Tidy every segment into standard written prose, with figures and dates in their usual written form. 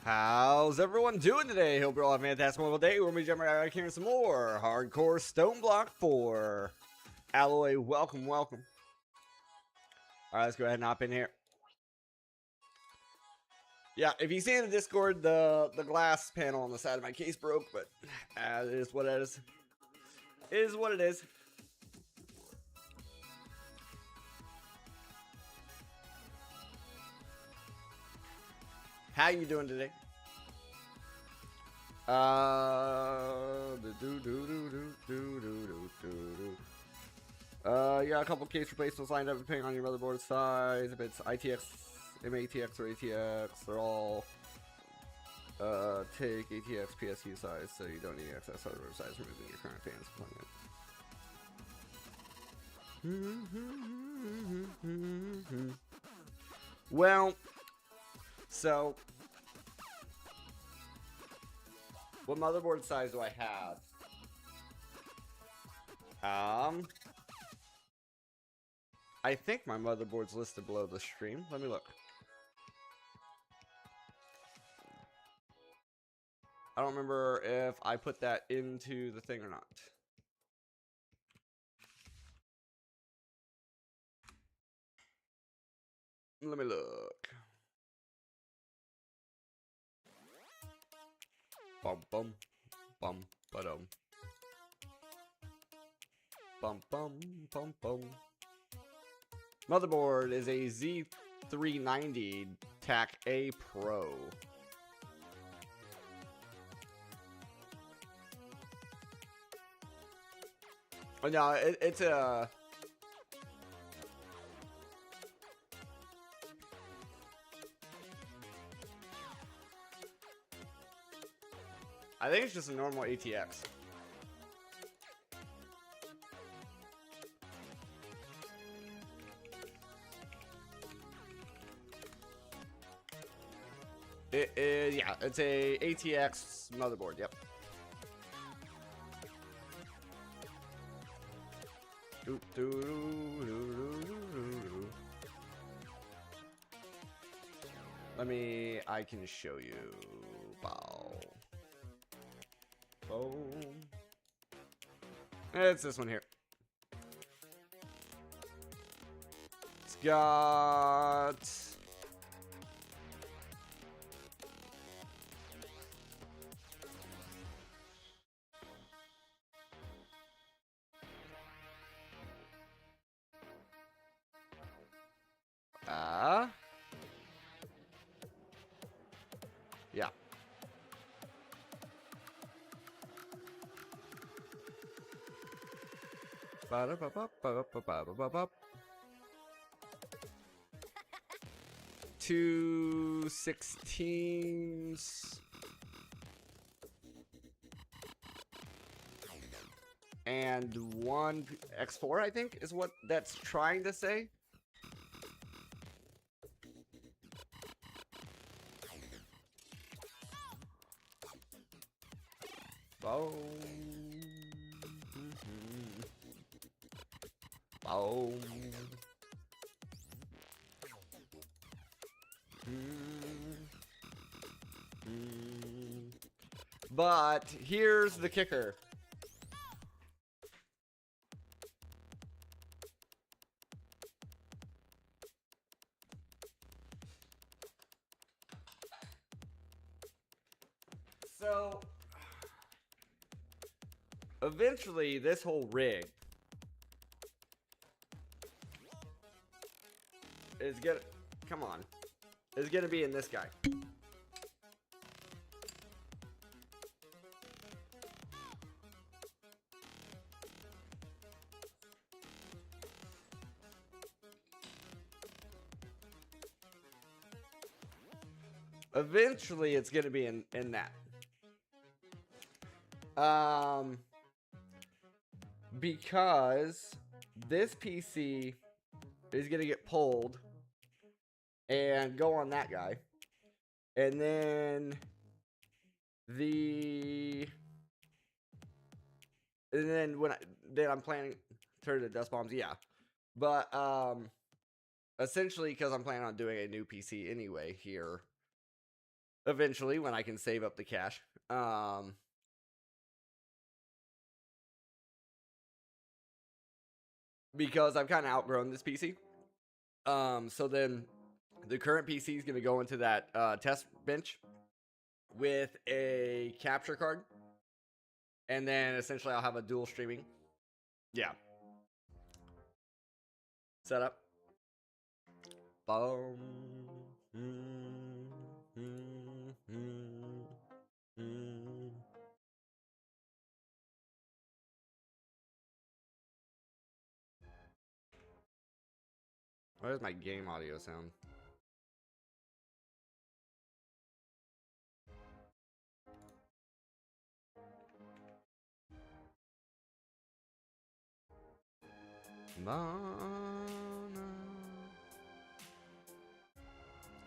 How's everyone doing today? Hope you're all having a fantastic wonderful day. We're going to be jumping right back here in some more hardcore Stoneblock 4. Alloy, welcome. Alright, let's go ahead and hop in here. Yeah, if you see in the Discord, the glass panel on the side of my case broke, but it is what it is. It is what it is. How you doing today? You got a couple case replacements lined up depending on your motherboard size. If it's ITX, MATX, or ATX, they're all take ATX PSU size, so you don't need excess hardware size removing your current fans deployment. Well, so what motherboard size do I have? I think my motherboard's listed below the stream. Let me look. I don't remember if I put that into the thing or not. Let me look. Bum bum bum ba-dum. Bum bum bum bum. Motherboard is a Z390 TAC A Pro. Oh, no, it's a... I think it's just a normal ATX. Yeah, it's a ATX motherboard, yep. I can show you. Bow. Boom. It's this one here. It's got... yeah. Two 16s and one X4, I think, is what that's trying to say. Boom. Boom. But here's the kicker. So eventually this whole rig is gonna, come on, is gonna be in this guy. Eventually it's gonna be in that. Because this PC is gonna get pulled and go on that guy, and then I'm planning to turn to dust bombs, yeah. But essentially, because I'm planning on doing a new PC anyway here, eventually when I can save up the cash. Because I've kind of outgrown this PC. So then the current PC is going to go into that test bench with a capture card. And then essentially I'll have a dual streaming. Yeah. Setup. Boom. Why does my game audio sound?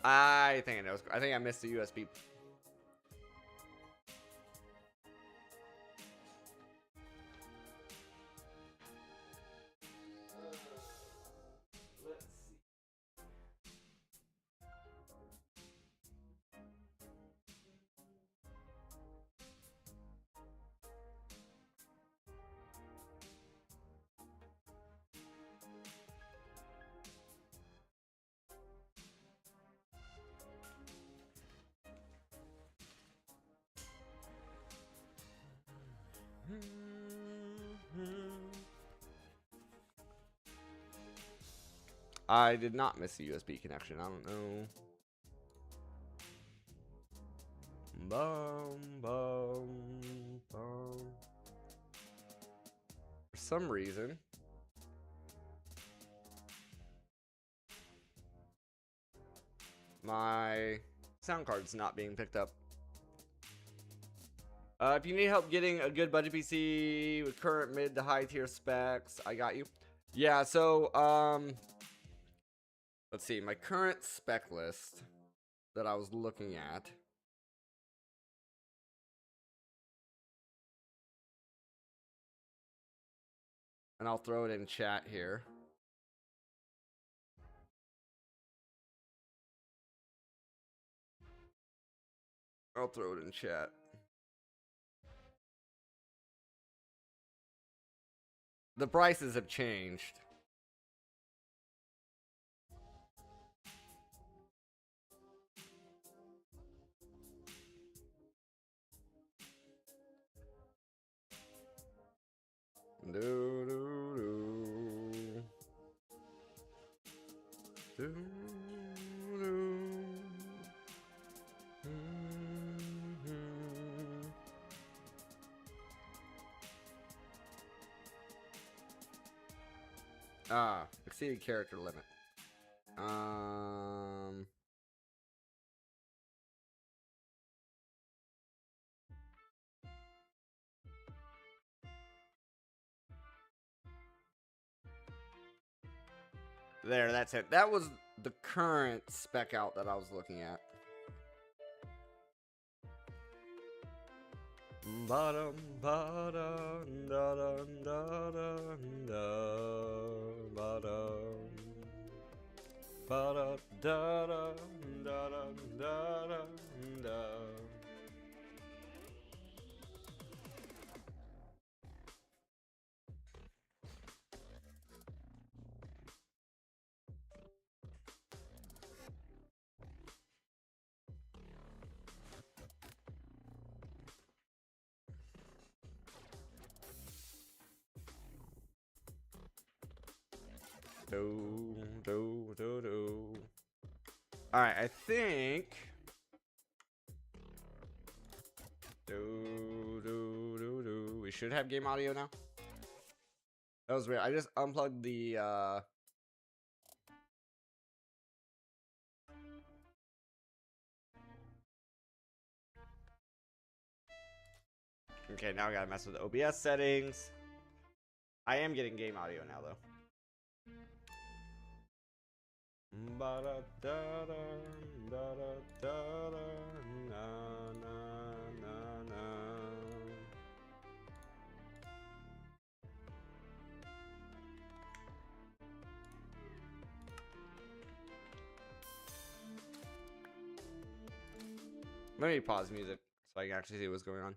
I think I know. I think I missed the USB. I did not miss the USB connection. I don't know. For some reason, my sound card's not being picked up. If you need help getting a good budget PC with current mid to high tier specs, I got you. Yeah, so let's see, my current spec list that I was looking at. And I'll throw it in chat here. I'll throw it in chat. The prices have changed. Exceeded character limit. There, that's it. That was the current spec out that I was looking at. Bottom, bottom, da da da da da, bottom, bottom, da da da da da da. Do. Alright, I think. We should have game audio now. That was weird. I just unplugged the. Okay, now I gotta mess with the OBS settings. I am getting game audio now, though. Let me pause music so I can actually see what's going on.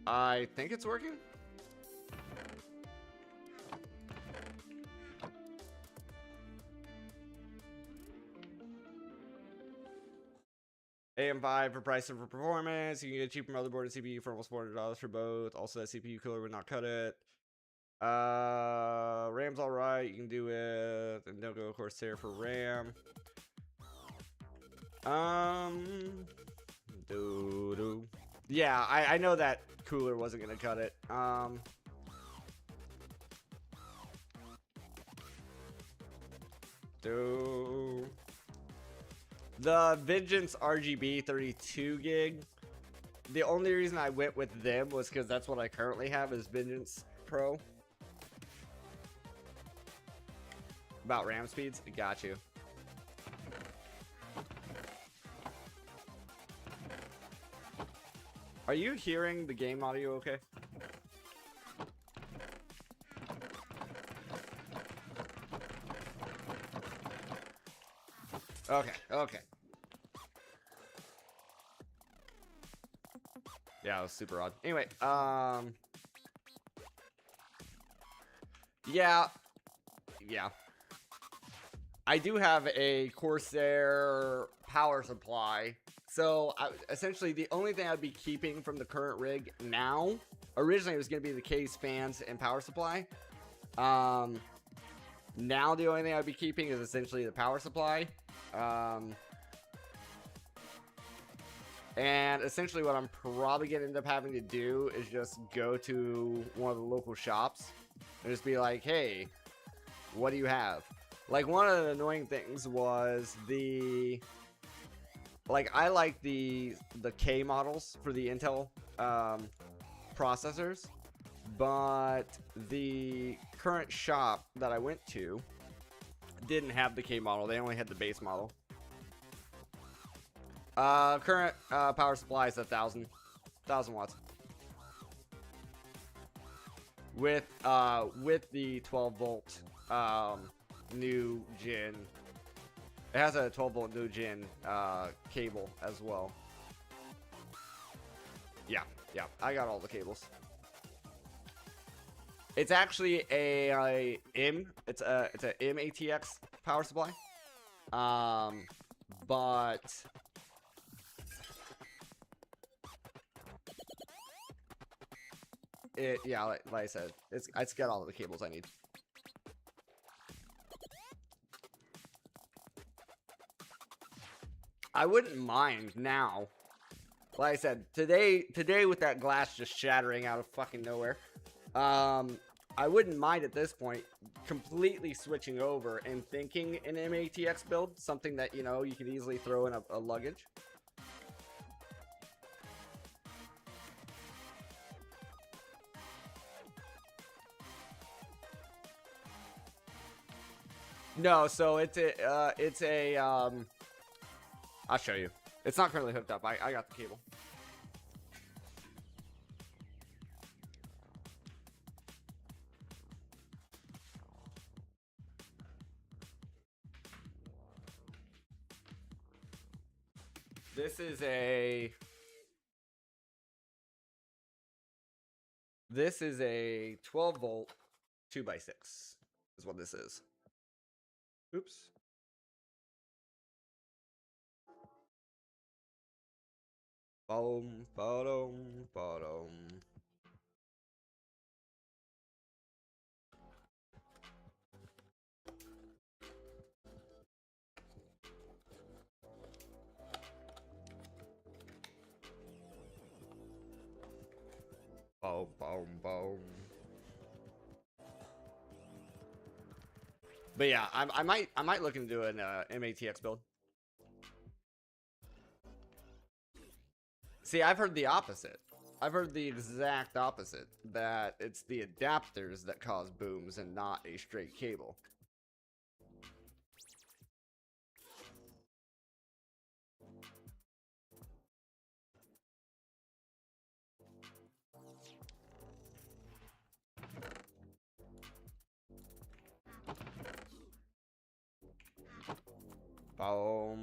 I think it's working. AM5 for price over performance. You can get a cheaper motherboard and CPU for almost $400 for both. Also, that CPU cooler would not cut it. RAM's alright. You can do it. And don't go Corsair for RAM. Yeah, I know that cooler wasn't gonna cut it. The Vengeance RGB 32 gig. The only reason I went with them was because that's what I currently have is Vengeance Pro. About RAM speeds? Got you. Are you hearing the game audio okay? Okay, okay. Yeah, it was super odd. Anyway, yeah. I do have a Corsair power supply. So, essentially, the only thing I'd be keeping from the current rig now, originally it was going to be the case, fans, and power supply. Now the only thing I'd be keeping is essentially the power supply. And essentially what I'm probably going to end up having to do is just go to one of the local shops and just be like, hey, what do you have? Like, one of the annoying things was I like the K models for the Intel processors, but the current shop that I went to didn't have the K model. They only had the base model. Current power supply is 1,000 watts with the 12 volt new gen. It has a 12 volt new gen cable as well. Yeah, I got all the cables. It's actually a it's a MATX power supply. But yeah, like I said, it's got all the cables I need. I wouldn't mind now. Like I said, today with that glass just shattering out of fucking nowhere, I wouldn't mind at this point completely switching over and thinking an MATX build, something that, you know, you could easily throw in a luggage. No, so it's a I'll show you. It's not currently hooked up. I got the cable. This is a 12 volt 2x6 is what this is. Oops. Boom, bottom, bottom. Boom, boom, boom. But yeah, I might look into an MATX build. See, I've heard the opposite. I've heard the exact opposite. That it's the adapters that cause booms and not a straight cable. Boom.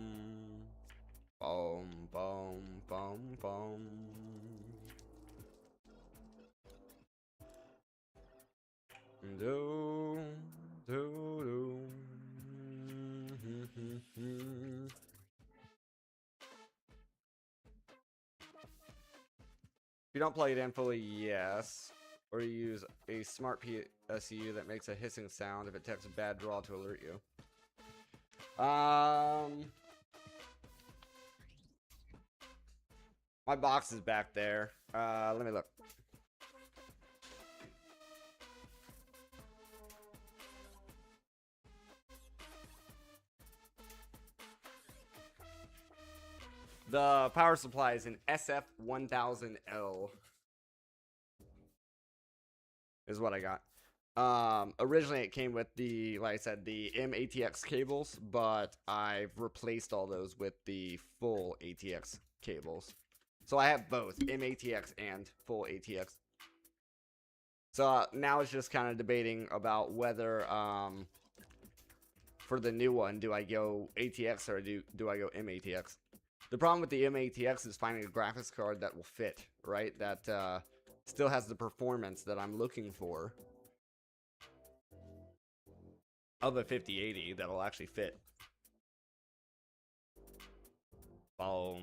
Boom, boom, boom, boom. Do, do, do. If you don't plug it in fully, yes. Or you use a smart PSU that makes a hissing sound if it detects a bad draw to alert you. My box is back there. Let me look. The power supply is an SF1000L. Is what I got. Originally it came with the, like I said, the M-ATX cables, but I've replaced all those with the full ATX cables. So I have both M-ATX and full ATX. So now it's just kind of debating about whether, for the new one, do I go ATX or do I go M-ATX? The problem with the M-ATX is finding a graphics card that will fit, right? That still has the performance that I'm looking for of a 5080 that'll actually fit. Boom.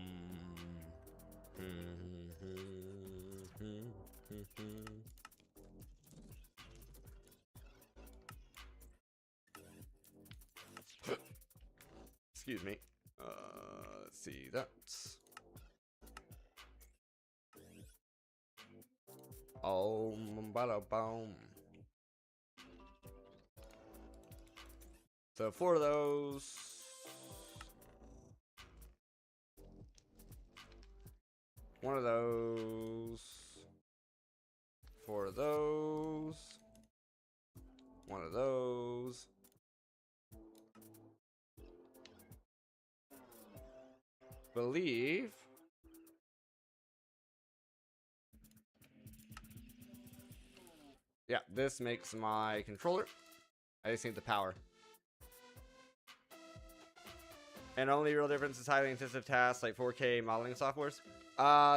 Excuse me. Let's see that. Oh, bada boom. So 4 of those. One of those. 4 of those. One of those. Believe. Yeah, this makes my controller. I just need the power. And only real difference is highly intensive tasks like 4K modeling softwares.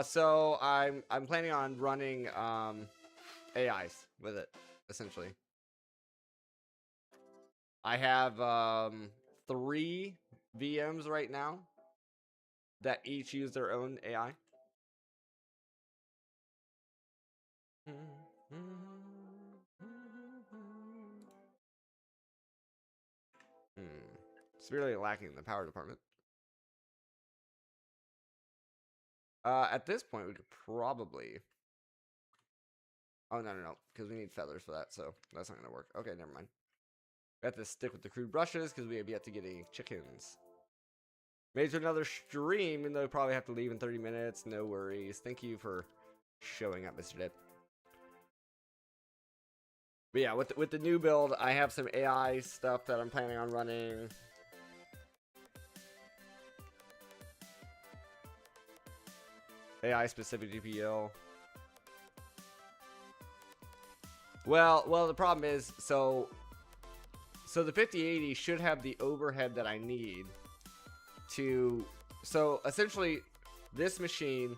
So I'm planning on running AIs with it, essentially. I have 3 VMs right now that each use their own AI. Severely lacking in the power department. At this point, we could probably... Oh, no, because we need feathers for that, so that's not going to work. Okay, never mind. We have to stick with the crude brushes, because we have yet to get any chickens. Made to another stream, even though we probably have to leave in 30 minutes. No worries. Thank you for showing up, Mr. Dead. But yeah, with the new build, I have some AI stuff that I'm planning on running. AI specific GPL. Well, the problem is, so the 5080 should have the overhead that I need to, so essentially this machine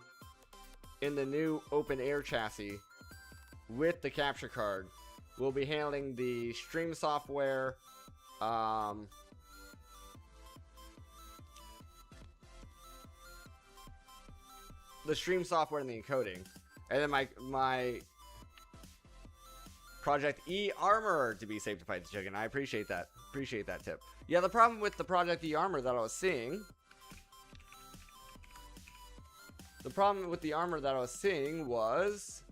in the new open air chassis with the capture card will be handling the stream software, the stream software and the encoding, and then my Project E armor to be safe to fight the chicken. I appreciate that. Appreciate that tip. Yeah, the problem with the Project E armor that I was seeing, was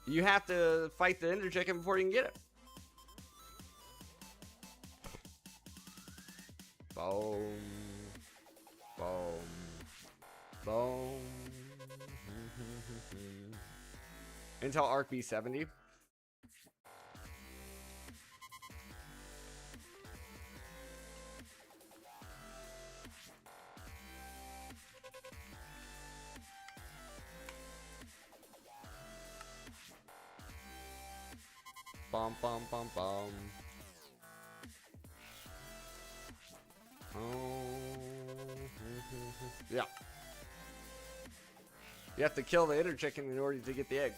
you have to fight the Ender Chicken before you can get it. Boom. Boom. Boom. Intel Arc B70. Bum bum bum bum. Yeah. You have to kill the inner chicken in order to get the egg.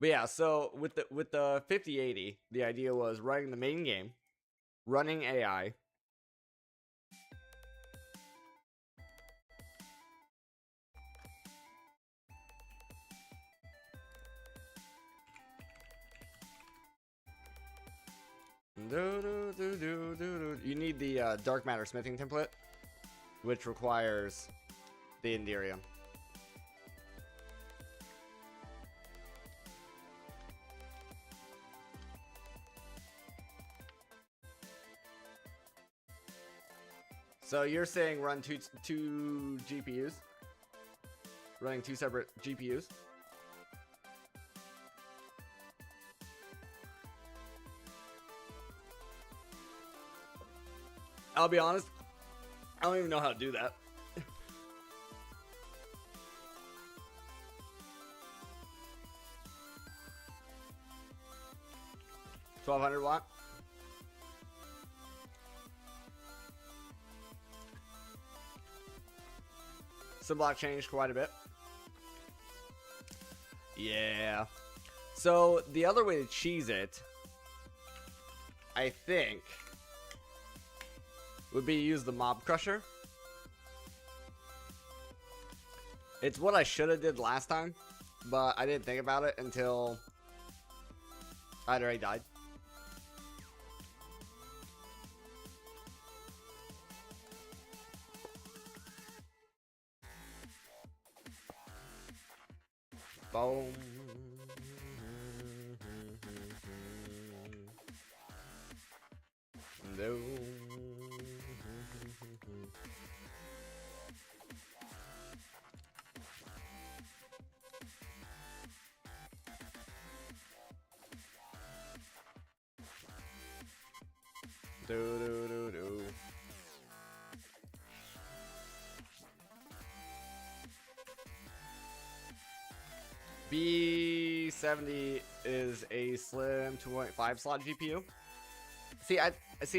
But yeah, so with the 5080, the idea was running the main game, running AI, you need the dark matter smithing template, which requires the Enderium. So you're saying run two GPUs? Running two separate GPUs? I'll be honest, I don't even know how to do that. 1200 watt. Stoneblock changed quite a bit. Yeah. So the other way to cheese it, I think, would be to use the mob crusher. It's what I should have did last time, but I didn't think about it until I'd already died. Boom. No. Do. B70 is a slim 2.5 slot GPU. See,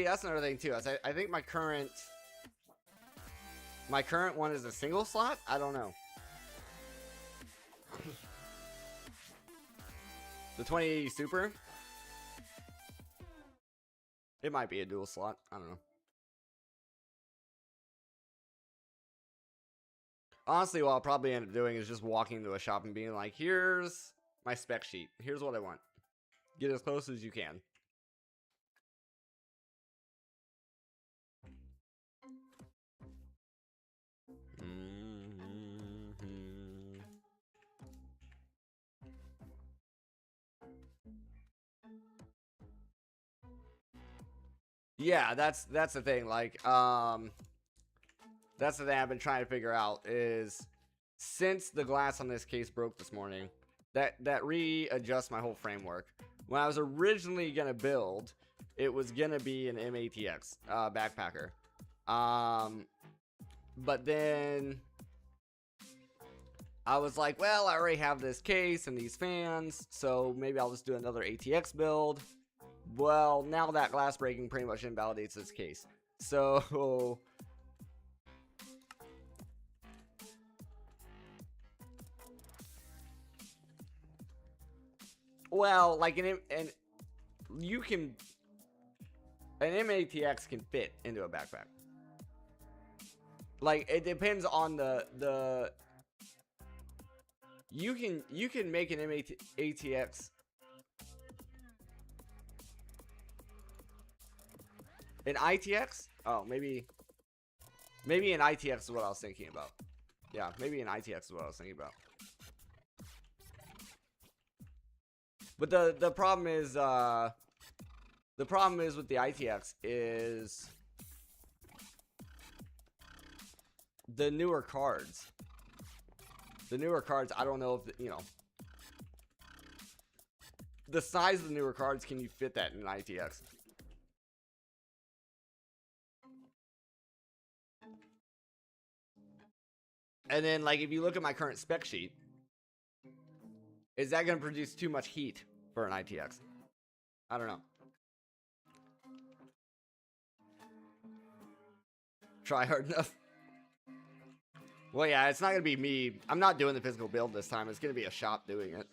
that's another thing too. I think my current one is a single slot. I don't know. The 2080 Super. It might be a dual slot. I don't know. Honestly, what I'll probably end up doing is just walking into a shop and being like, here's my spec sheet. Here's what I want. Get as close as you can. Yeah, that's the thing. Like, that's the thing I've been trying to figure out is since the glass on this case broke this morning, that readjusts my whole framework. When I was originally gonna build, it was gonna be an M-ATX backpacker, but then I was like, well, I already have this case and these fans, so maybe I'll just do another ATX build. Well, now that glass breaking pretty much invalidates this case. So well, like an M-ATX can fit into a backpack. Like it depends on the you can make an M-ATX. An ITX? Oh, maybe an ITX is what I was thinking about. Yeah, maybe an ITX is what I was thinking about. But the problem is with the ITX is the newer cards. The newer cards, I don't know if the size of the newer cards, can you fit that in an ITX? And then, like, if you look at my current spec sheet, is that going to produce too much heat for an ITX? I don't know. Try hard enough. Well, yeah, it's not going to be me. I'm not doing the physical build this time. It's going to be a shop doing it.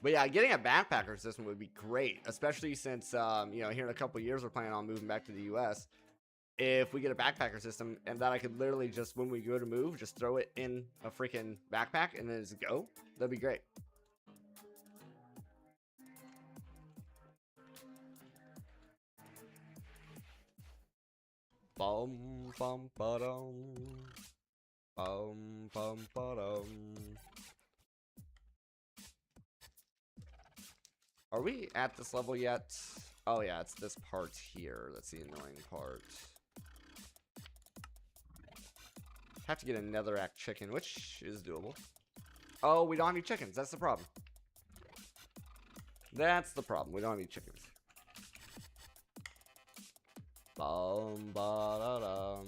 But yeah, getting a backpacker system would be great, especially since, you know, here in a couple years, we're planning on moving back to the U.S. If we get a backpacker system and that I could literally just, when we go to move, just throw it in a freaking backpack and then just go, that'd be great. Bum, bum, ba-dum. Bum, bum, ba-dum. Are we at this level yet? Oh yeah, it's this part here. That's the annoying part. Have to get a netherrack chicken, which is doable. Oh, we don't have any chickens. That's the problem. That's the problem. We don't have any chickens. Bum, ba-da-dum.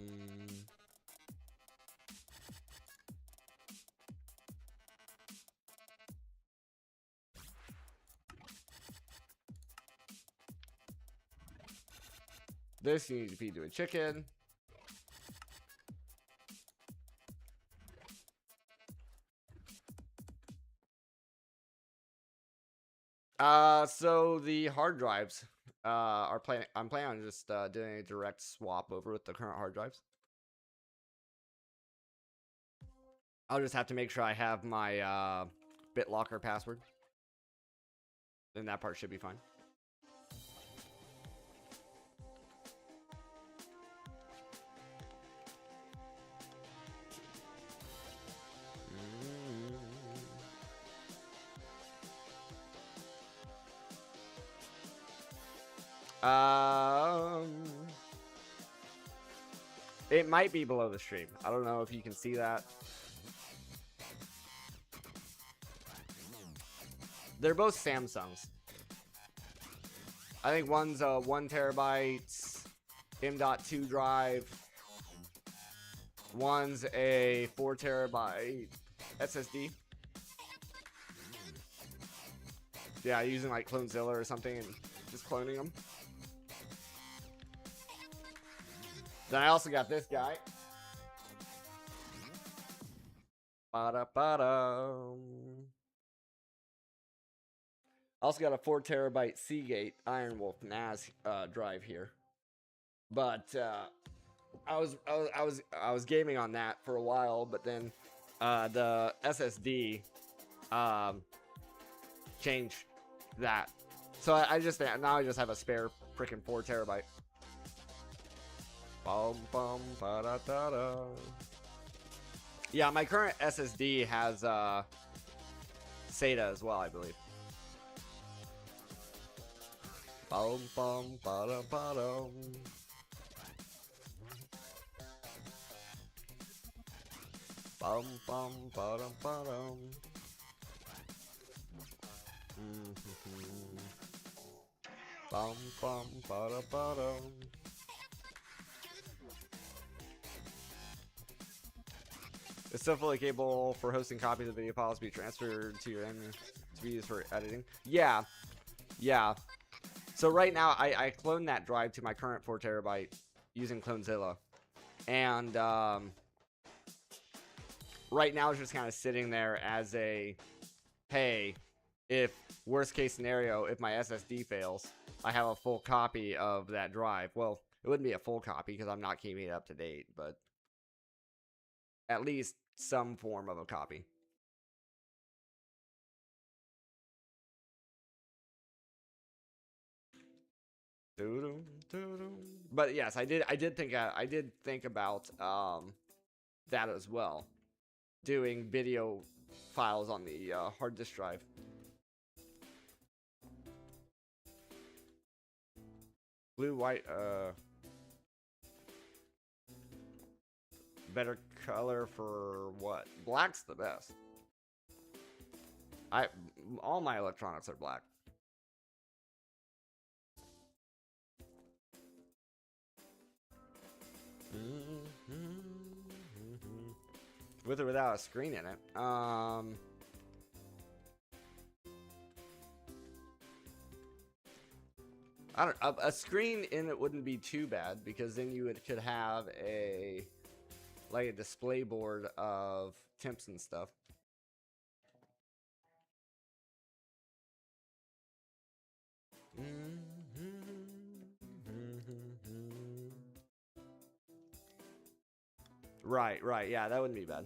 This you need to feed to a chicken. So the hard drives are planning. I'm planning on just doing a direct swap over with the current hard drives. I'll just have to make sure I have my BitLocker password. Then that part should be fine. It might be below the stream. I don't know if you can see that. They're both Samsungs. I think one's a 1 terabyte M.2 drive. One's a 4 terabyte SSD. Yeah, using like Clonezilla or something and just cloning them. Then I also got this guy. Ba-da-ba-da. Also got a 4 terabyte Seagate Iron Wolf NAS drive here. But I was gaming on that for a while, but then the SSD changed that. So I just now I just have a spare freaking 4 terabyte. Bum, bum, ba-da-da-da. Yeah, my current SSD has SATA as well, I believe. Bum, bum, ba-da-ba-dum. Bum, bum, ba-da-ba-dum. Bum, bum, ba-da-ba-dum. It's still fully capable for hosting copies of video files to be transferred to your end to be used for editing. Yeah. Yeah. So right now, I cloned that drive to my current 4 terabyte using Clonezilla. And right now it's just kind of sitting there as a, hey, if worst case scenario, if my SSD fails, I have a full copy of that drive. Well, it wouldn't be a full copy because I'm not keeping it up to date, but at least some form of a copy. But yes, I did think about that as well, doing video files on the hard disk drive. Blue, white, better color for what? Black's the best. All my electronics are black. With or without a screen in it. I don't. A screen in it wouldn't be too bad because then you could have a like a display board of temps and stuff. Right, right. Yeah, that wouldn't be bad.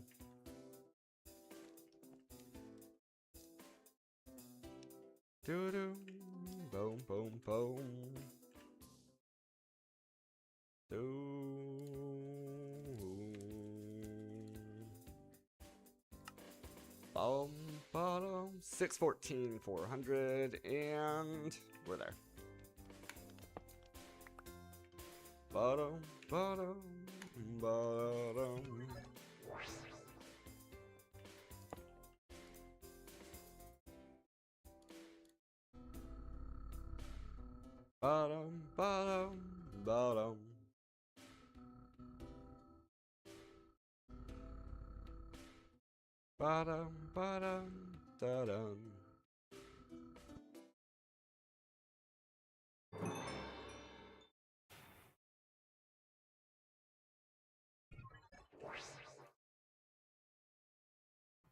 Doo doo, boom, boom, boom. Boom, bottom. 614, 400, and we're there. Bottom, bottom, bottom. Bottom, bottom, bottom. Bottom, bottom, da-dum.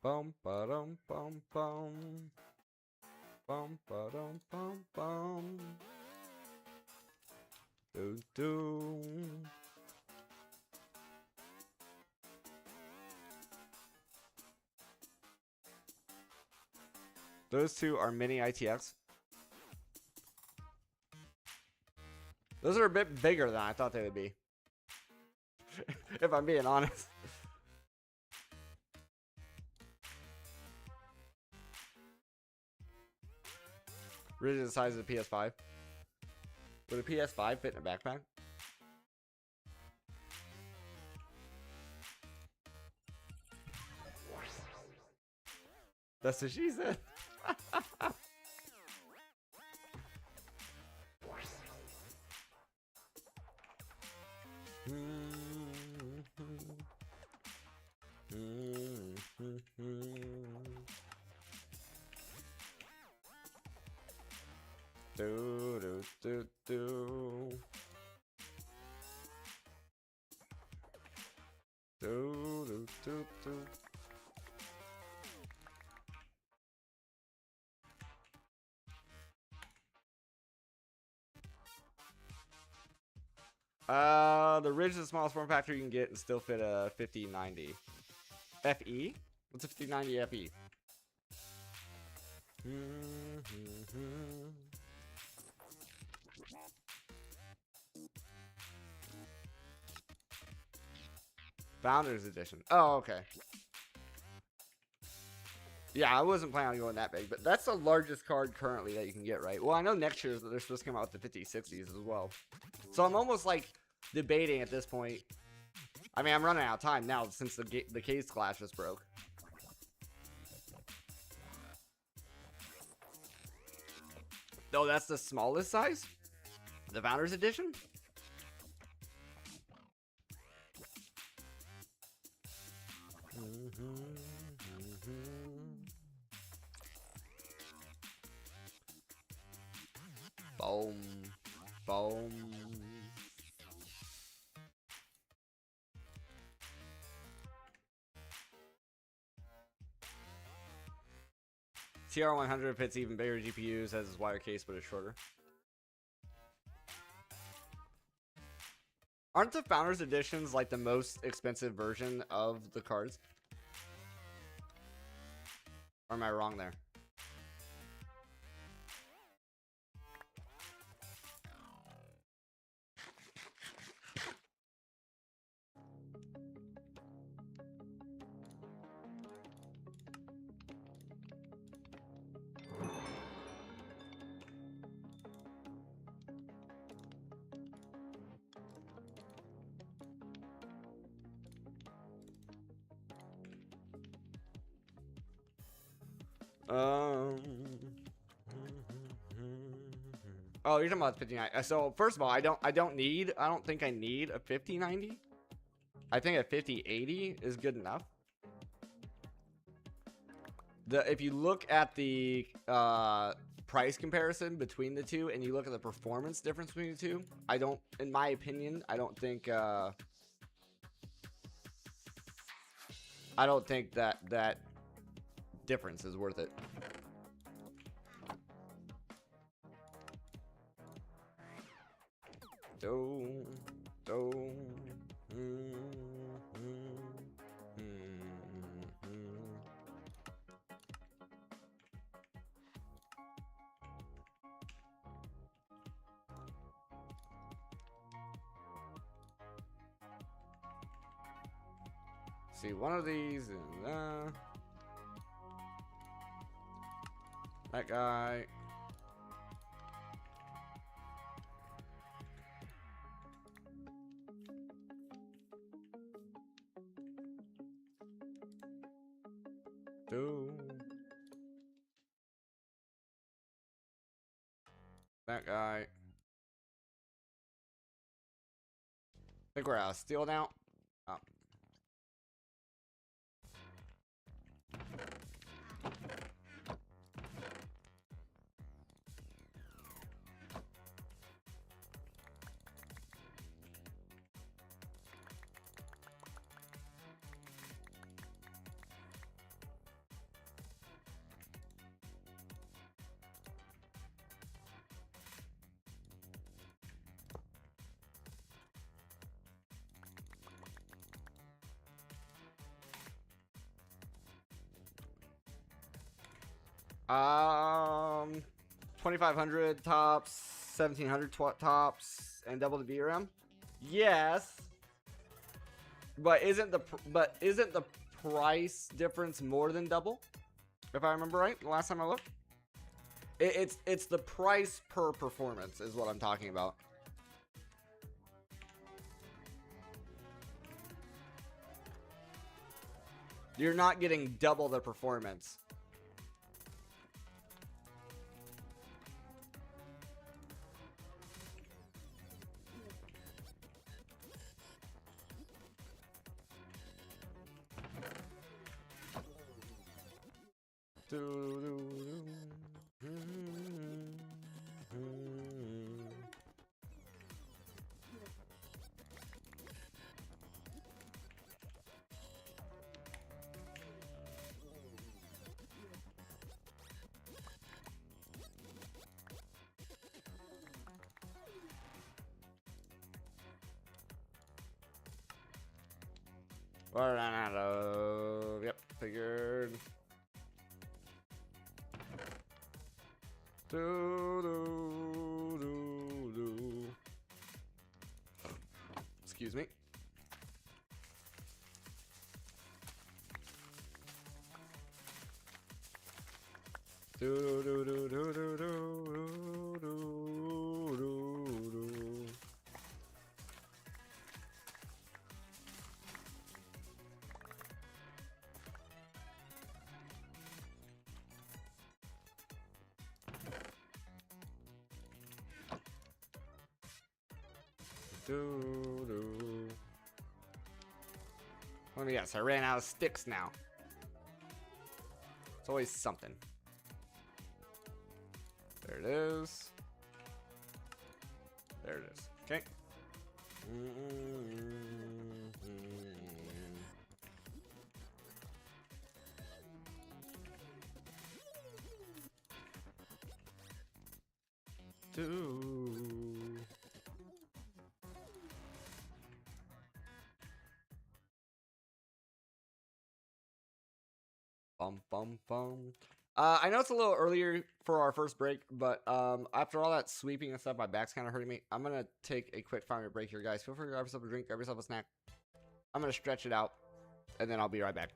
Bum, ba-dum, bum, bum. Bum, ba-dum, bum, bum. Do, do. Those two are mini ITX. Those are a bit bigger than I thought they would be. If I'm being honest. Really the size of the PS5. Would a PS5 fit in a backpack? That's what she said. Do do do do. Do do do do. The Ridge is the smallest form factor you can get and still fit a 5090 FE. What's a 5090 FE? Founders Edition. Oh, okay. Yeah, I wasn't planning on going that big, but that's the largest card currently that you can get, right? Well, I know next year they're supposed to come out with the 5060s as well. So I'm almost like debating at this point. I mean, I'm running out of time now since the case clash just broke. Oh, that's the smallest size? The Founders Edition? Boom. Boom. TR100 fits even bigger GPUs, has its wider case, but it's shorter. Aren't the Founders Editions like the most expensive version of the cards? Or am I wrong there? Oh, you're talking about 5090. So first of all, I don't think I need a 5090. I think a 5080 is good enough. if you look at the price comparison between the two, and you look at the performance difference between the two, I don't, in my opinion, I don't think that difference is worth it. See, one of these and that guy. That guy. I think we're out of steel now. Oh. Um, 2500 tops, 1700 tops, and double the VRAM. Yes, but isn't the price difference more than double? If I remember right, the last time I looked, it's the price per performance is what I'm talking about. You're not getting double the performance. Yep, figured. Excuse me. Let me guess, I ran out of sticks now. It's always something. There it is. There it is. Okay. I know it's a little earlier for our first break, but after all that sweeping and stuff, my back's kind of hurting me. I'm gonna take a quick 5-minute break here, guys. Feel free to grab yourself a drink, grab yourself a snack. I'm gonna stretch it out, and then I'll be right back.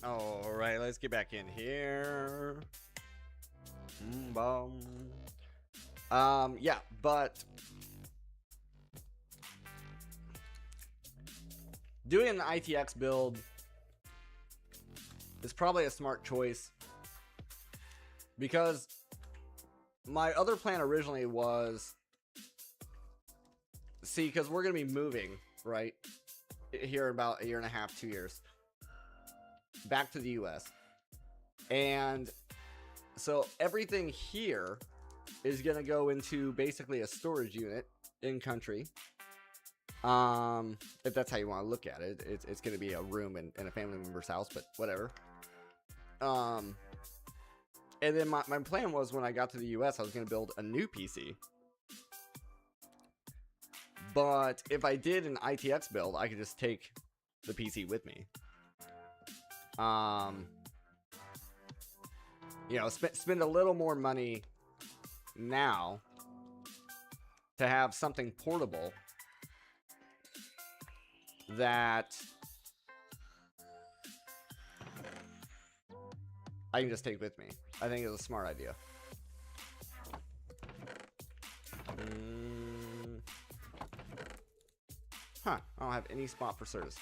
All right, let's get back in here. Yeah, but doing an ITX build is probably a smart choice, because my other plan originally was, see, because we're going to be moving, right, here in about 1.5 years, 2 years, back to the US. And so everything here is going to go into basically a storage unit in country. If that's how you want to look at it, it's going to be a room in a family member's house, but whatever. And then my plan was, when I got to the US, I was going to build a new PC. But if I did an ITX build, I could just take the PC with me. You know, spend a little more money now to have something portable that I can just take with me. I think it's a smart idea. Huh, I don't have any spot for service.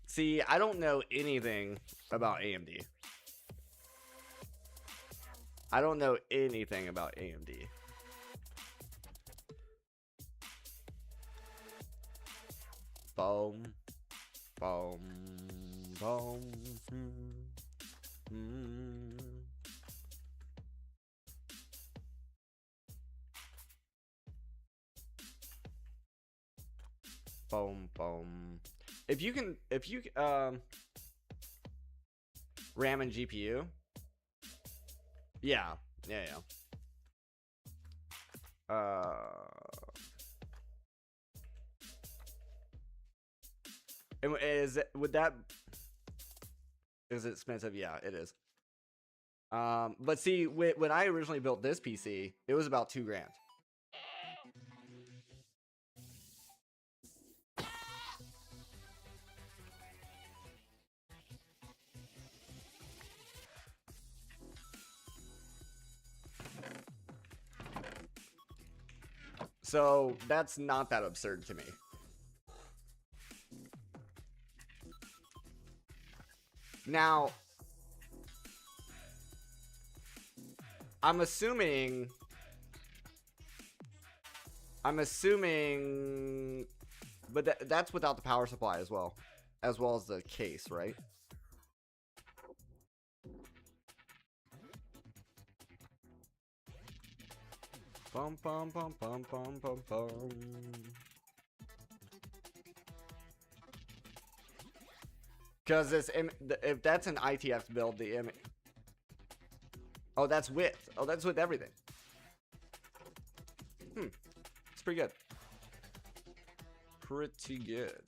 See, I don't know anything about AMD. I don't know anything about AMD. Boom. Boom. Boom. Boom, boom. If you RAM and GPU, yeah. And is it expensive? Yeah, it is. But see, when I originally built this PC, it was about $2,000. So that's not that absurd to me. Now, I'm assuming, but that's without the power supply as well as the case, right? Bum bum bum bum bum bum bum. Because if that's an ITX build, oh, that's with everything. It's pretty good. Pretty good.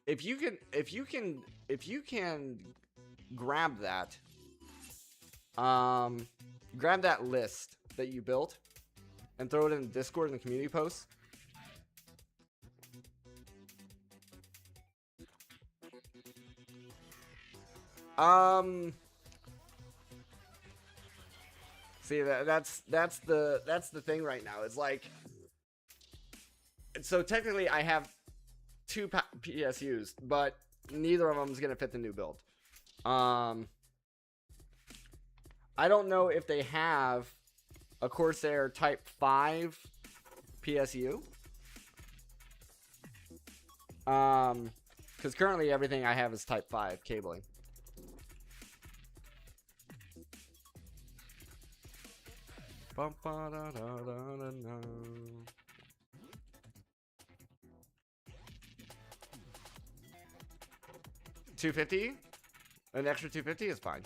If you can grab that, grab that list that you built and throw it in Discord in the community post. See, that's the thing right now. It's like, so technically I have 2 PSUs, but neither of them is gonna fit the new build. I don't know if they have a Corsair Type 5 PSU. Because currently everything I have is Type 5 cabling. Bum, ba, da, da, da, da, da. $250? An extra $250 is fine.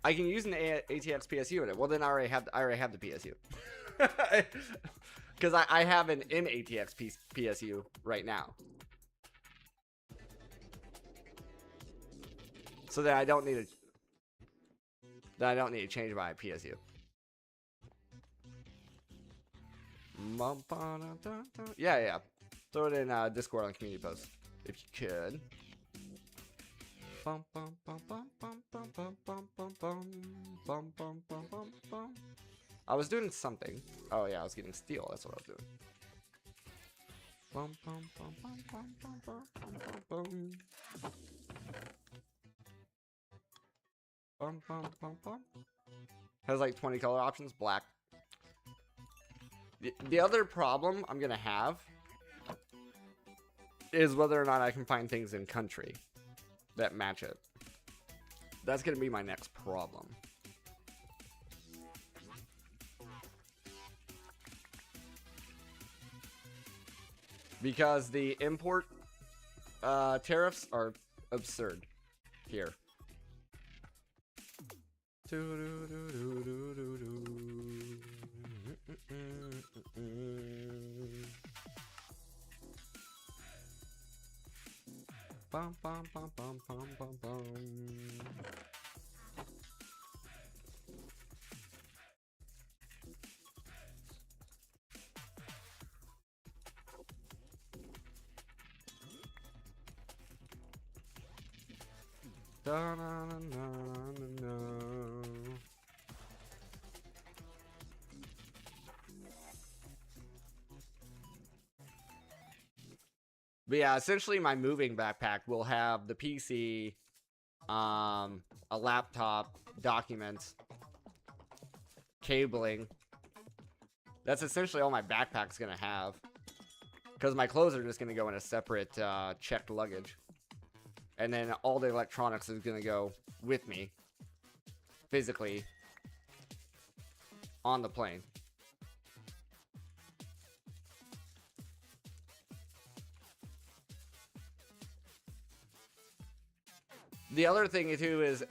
I can use an ATX PSU in it. Well, then I already have the PSU. Because I have an ATX PSU right now. So that I don't need to change my PSU. Yeah. Throw it in Discord on community post if you could. Bum, bum, bum, bum, bum, bum, bum, bum, bum, bum, bum, bum, bum, bum, bum. I was doing something. Oh yeah, I was getting steel. That's what I was doing. Bum, bum, bum, bum, bum, bum, bum, bum, bum. Bum, bum, bum, bum. Has like 20 color options. Black. The other problem I'm gonna have is whether or not I can find things in country that match it. That's gonna be my next problem. Because the import tariffs are absurd here. Bum, bum, bum, bum, bum, bum, bum. Da, na, na, na, na, na. But yeah, essentially my moving backpack will have the PC, a laptop, documents, cabling. That's essentially all my backpack's gonna have. Because my clothes are just gonna go in a separate checked luggage. And then all the electronics is gonna go with me, physically, on the plane. The other thing too is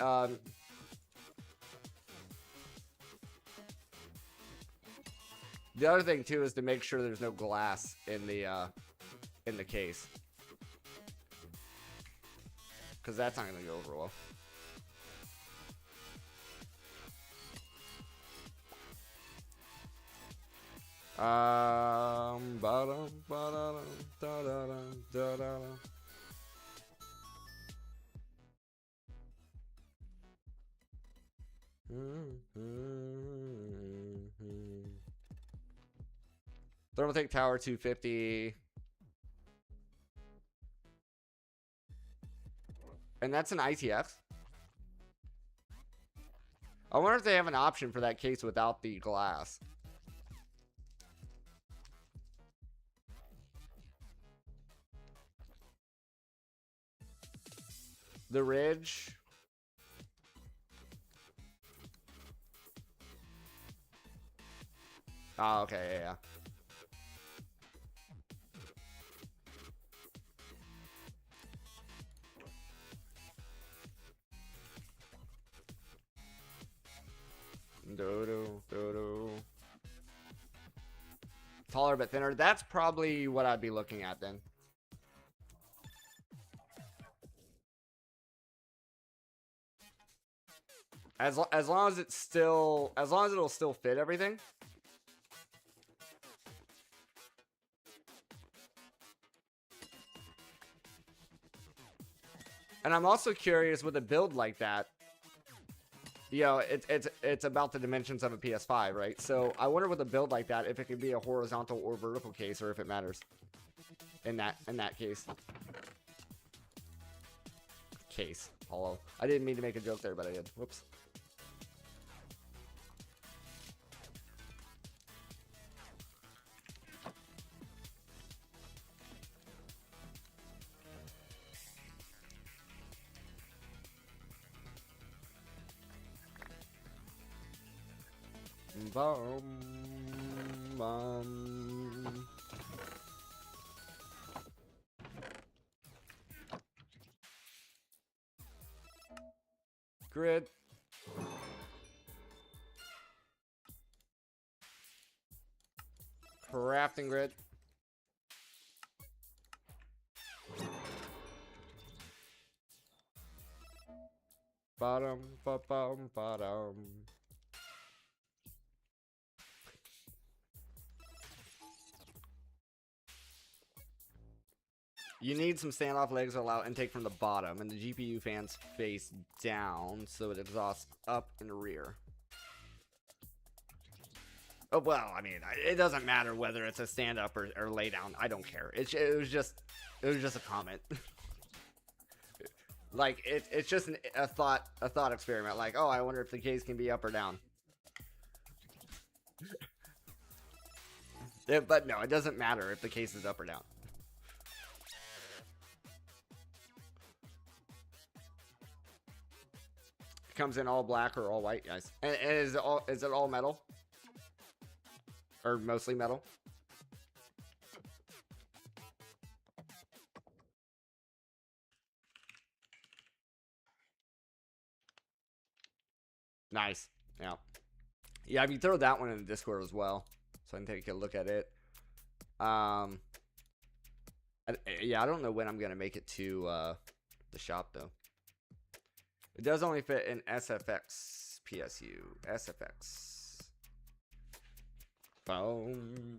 to make sure there's no glass in the case, because that's not gonna go over well. Ba-dum, ba-da-dum, da-da-dum, da-da-dum. Thermaltake Tower 250. And that's an ITX. I wonder if they have an option for that case without the glass. The Ridge. Oh, okay, yeah. Do-do. Taller but thinner. That's probably what I'd be looking at then. As long as it'll still fit everything. And I'm also curious with a build like that. You know, it's about the dimensions of a PS5, right? So I wonder with a build like that if it could be a horizontal or vertical case, or if it matters in that case. Case. Hollow. I didn't mean to make a joke there, but I did. Whoops. Bum, bum. Grid. Crafting grid. Bottom, bottom, bottom. You need some standoff legs to allow intake from the bottom, and the GPU fans face down, so it exhausts up and rear. Oh, well, I mean, it doesn't matter whether it's a stand up or lay down. I don't care. It was just a comment. Like it's just a thought experiment. Like, oh, I wonder if the case can be up or down. Yeah, but no, it doesn't matter if the case is up or down. It comes in all black or all white, guys. And is it all metal? Or mostly metal? Nice. Yeah. Yeah, if you throw that one in the Discord as well, so I can take a look at it. Yeah, I don't know when I'm gonna make it to the shop though. It does only fit in SFX PSU. SFX. Boom.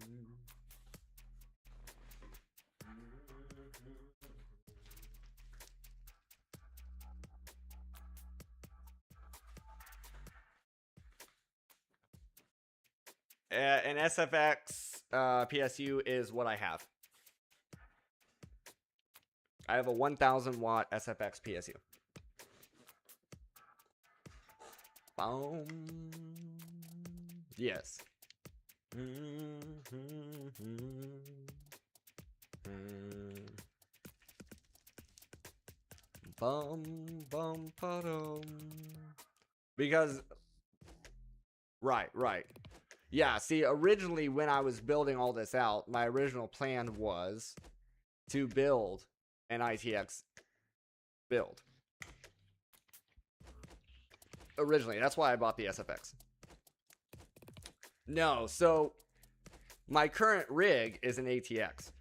An SFX PSU is what I have. I have a 1000 watt SFX PSU. Boom. Yes. Bum bum ba-dum. Because right. Yeah, see, originally when I was building all this out, my original plan was to build an ITX build. Originally, that's why I bought the SFX. No, so my current rig is an ATX.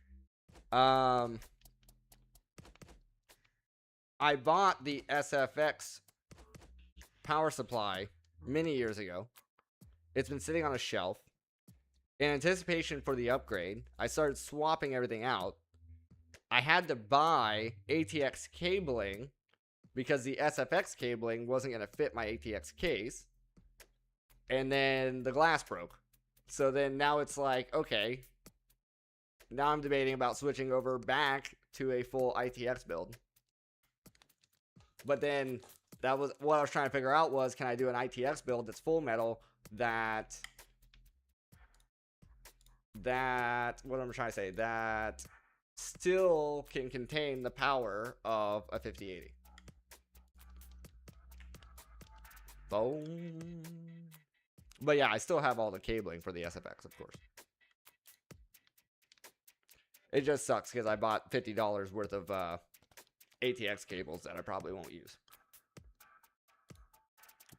I bought the SFX power supply many years ago. It's been sitting on a shelf. In anticipation for the upgrade, I started swapping everything out. I had to buy ATX cabling because the SFX cabling wasn't going to fit my ATX case. And then the glass broke. So then now it's like, okay, now I'm debating about switching over back to a full ITX build. But then that was what I was trying to figure out was, can I do an ITX build that's full metal that what I'm trying to say, that still can contain the power of a 5080. Boom. But yeah, I still have all the cabling for the SFX, of course. It just sucks because I bought $50 worth of ATX cables that I probably won't use.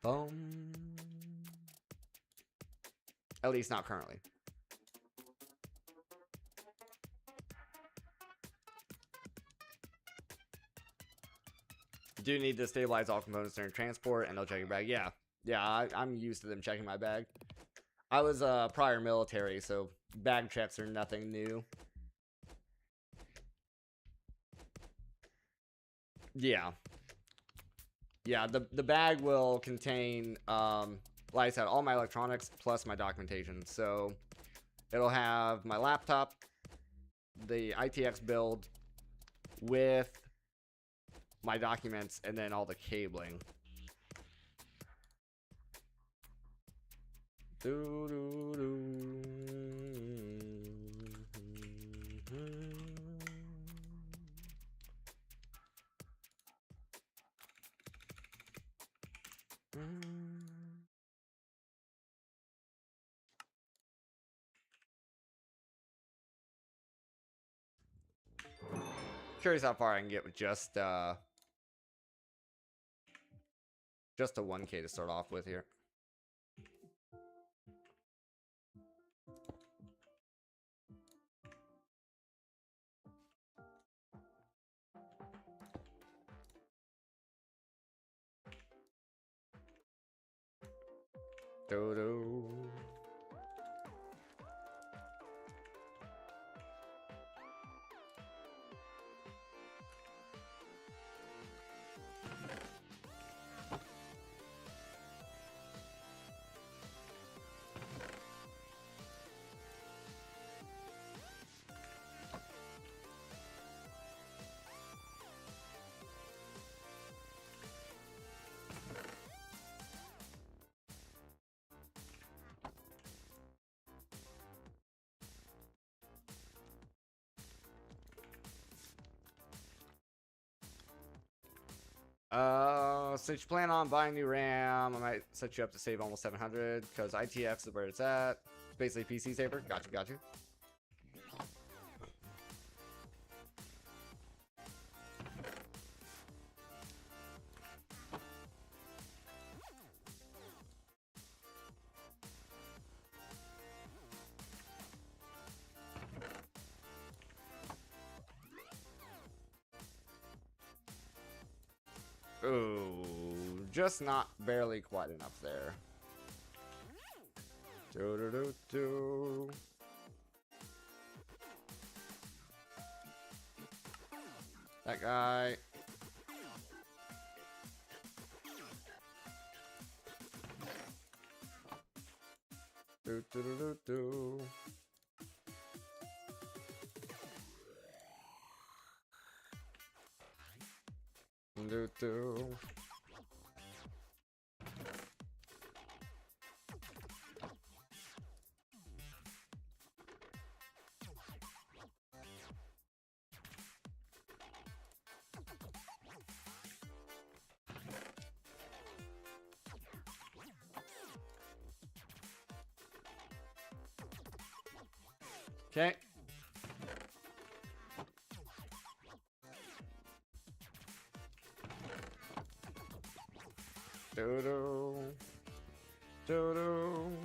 Boom. At least not currently. You do need to stabilize all components during transport, and they'll check your bag. Yeah, I'm used to them checking my bag. I was prior military, so bag checks are nothing new. Yeah, the bag will contain, like I said, all my electronics plus my documentation. So it'll have my laptop, the ITX build with my documents, and then all the cabling. Curious how far I can get with just a 1K to start off with here. Do-do. Since you plan on buying new RAM, I might set you up to save almost 700 because ITX is where it's at. It's basically PC saver. Got you. Ooh, just not barely quite enough there. Do. That guy. Do. Okay. Do.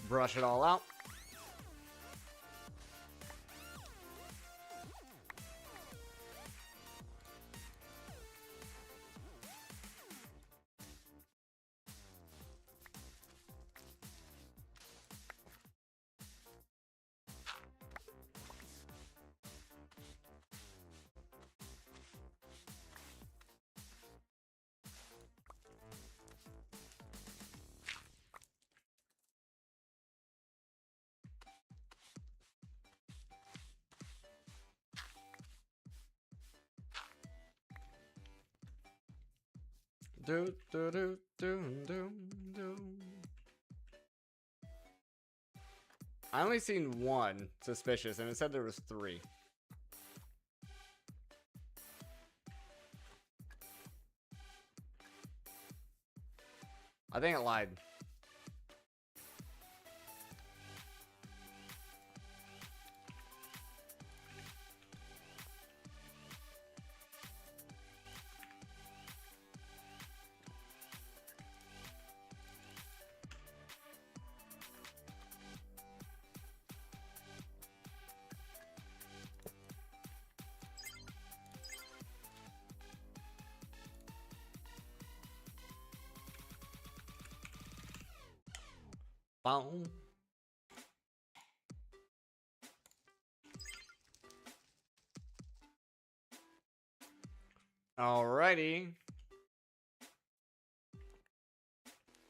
Brush it all out. Do. I only seen one suspicious, and it said there was 3. I think it lied. Boom. Alrighty.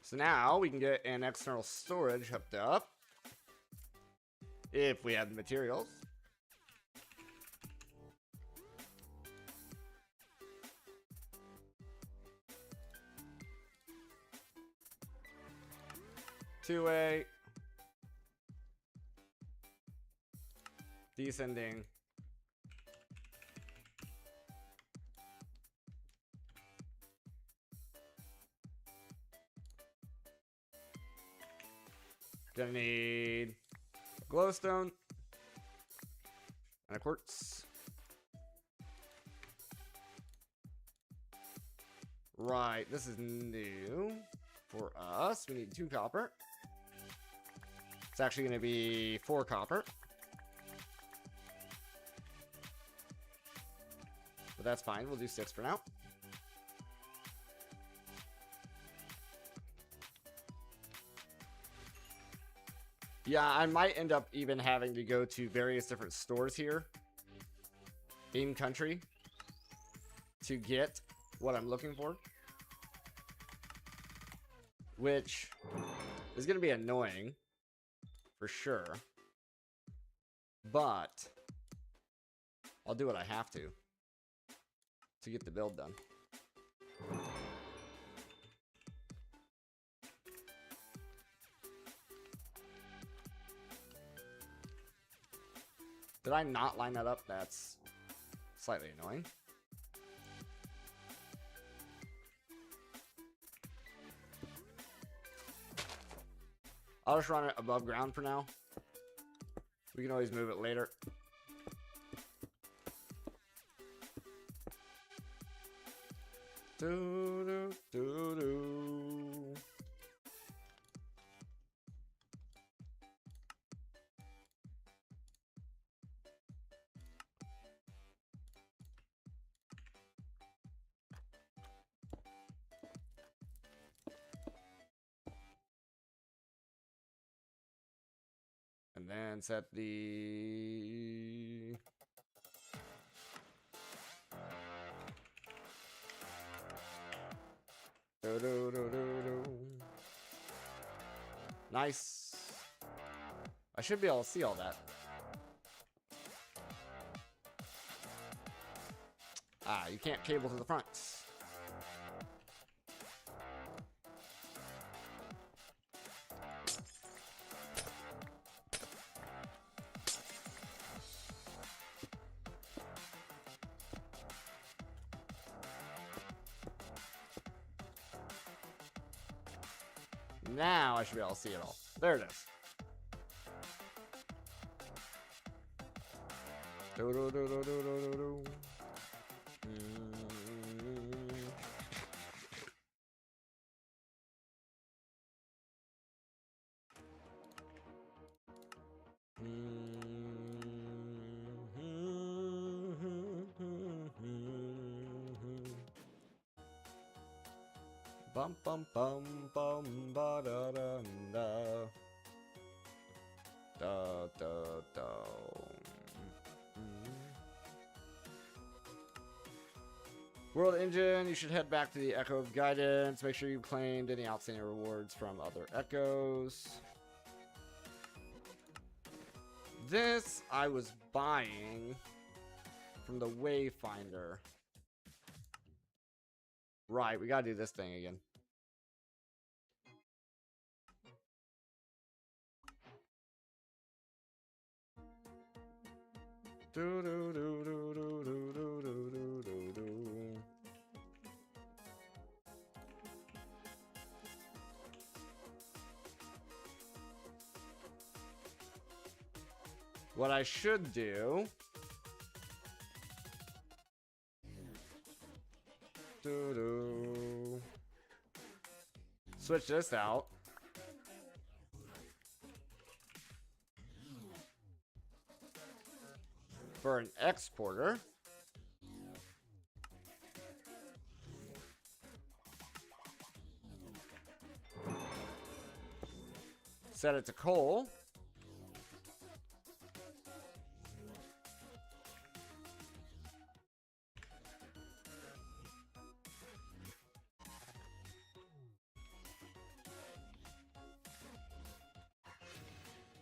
So now we can get an external storage hooked up. If we have the materials. Two-way. Descending. Gonna need a glowstone and a quartz. Right, this is new for us. We need 2 copper. It's actually going to be 4 copper. But that's fine. We'll do 6 for now. Yeah, I might end up even having to go to various different stores here in country to get what I'm looking for, which is going to be annoying for sure, but I'll do what I have to get the build done. Did I not line that up? That's slightly annoying. I'll just run it above ground for now. We can always move it later. And then set the nice. I should be able to see all that. Ah, you can't cable to the front. Now I should be able to see it all. There it is. Bum bum bum bum ba da da da da da da. World Engine, you should head back to the Echo of Guidance. Make sure you claimed any outstanding rewards from other Echoes. This I was buying from the Wayfinder. Right, we gotta do this thing again. What I should do switch this out. For an exporter. Set it to coal.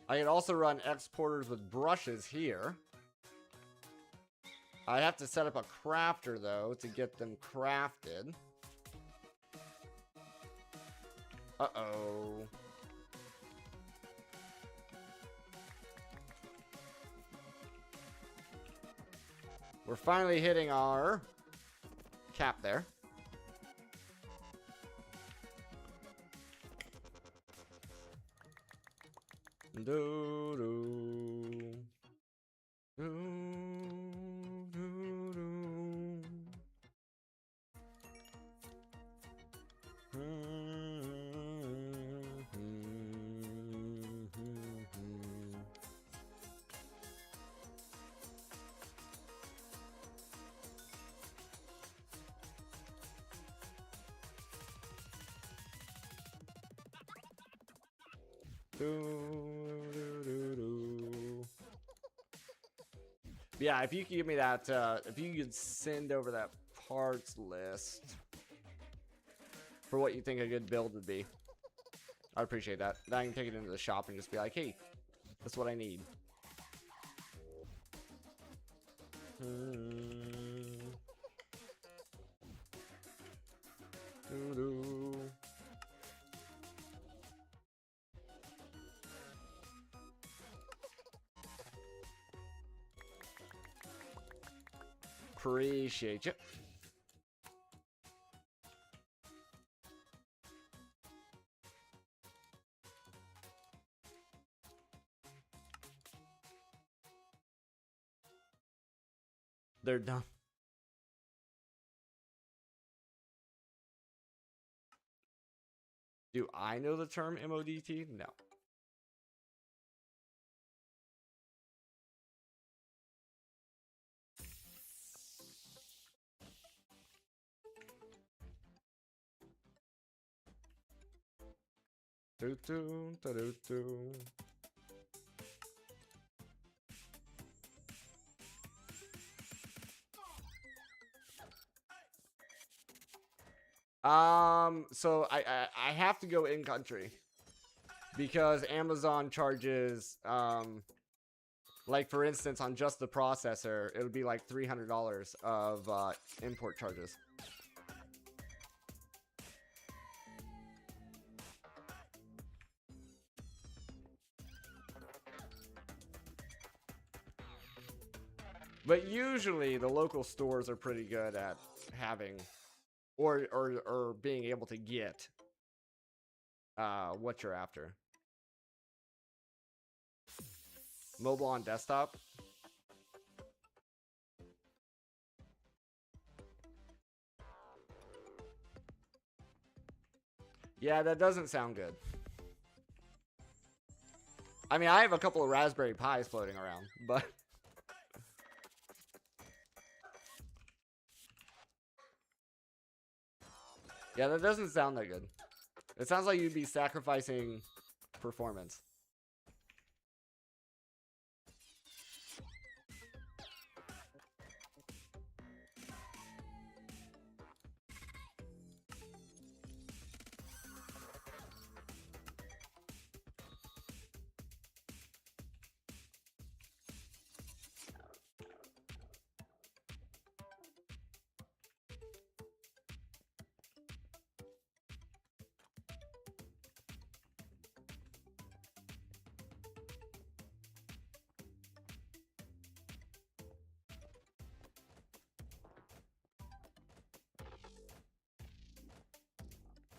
I can also run exporters with brushes here. I have to set up a crafter, though, to get them crafted. Uh-oh. We're finally hitting our cap there. Yeah, if you could give me that, if you could send over that parts list for what you think a good build would be, I'd appreciate that. Then I can take it into the shop and just be like, hey, that's what I need. Appreciate you. They're done. Do I know the term MODT? No. So I have to go in country because Amazon charges like for instance on just the processor it'll be like $300 of import charges. But usually the local stores are pretty good at having or being able to get what you're after. Mobile on desktop. Yeah, that doesn't sound good. I mean, I have a couple of Raspberry Pis floating around, but yeah, that doesn't sound that good. It sounds like you'd be sacrificing performance.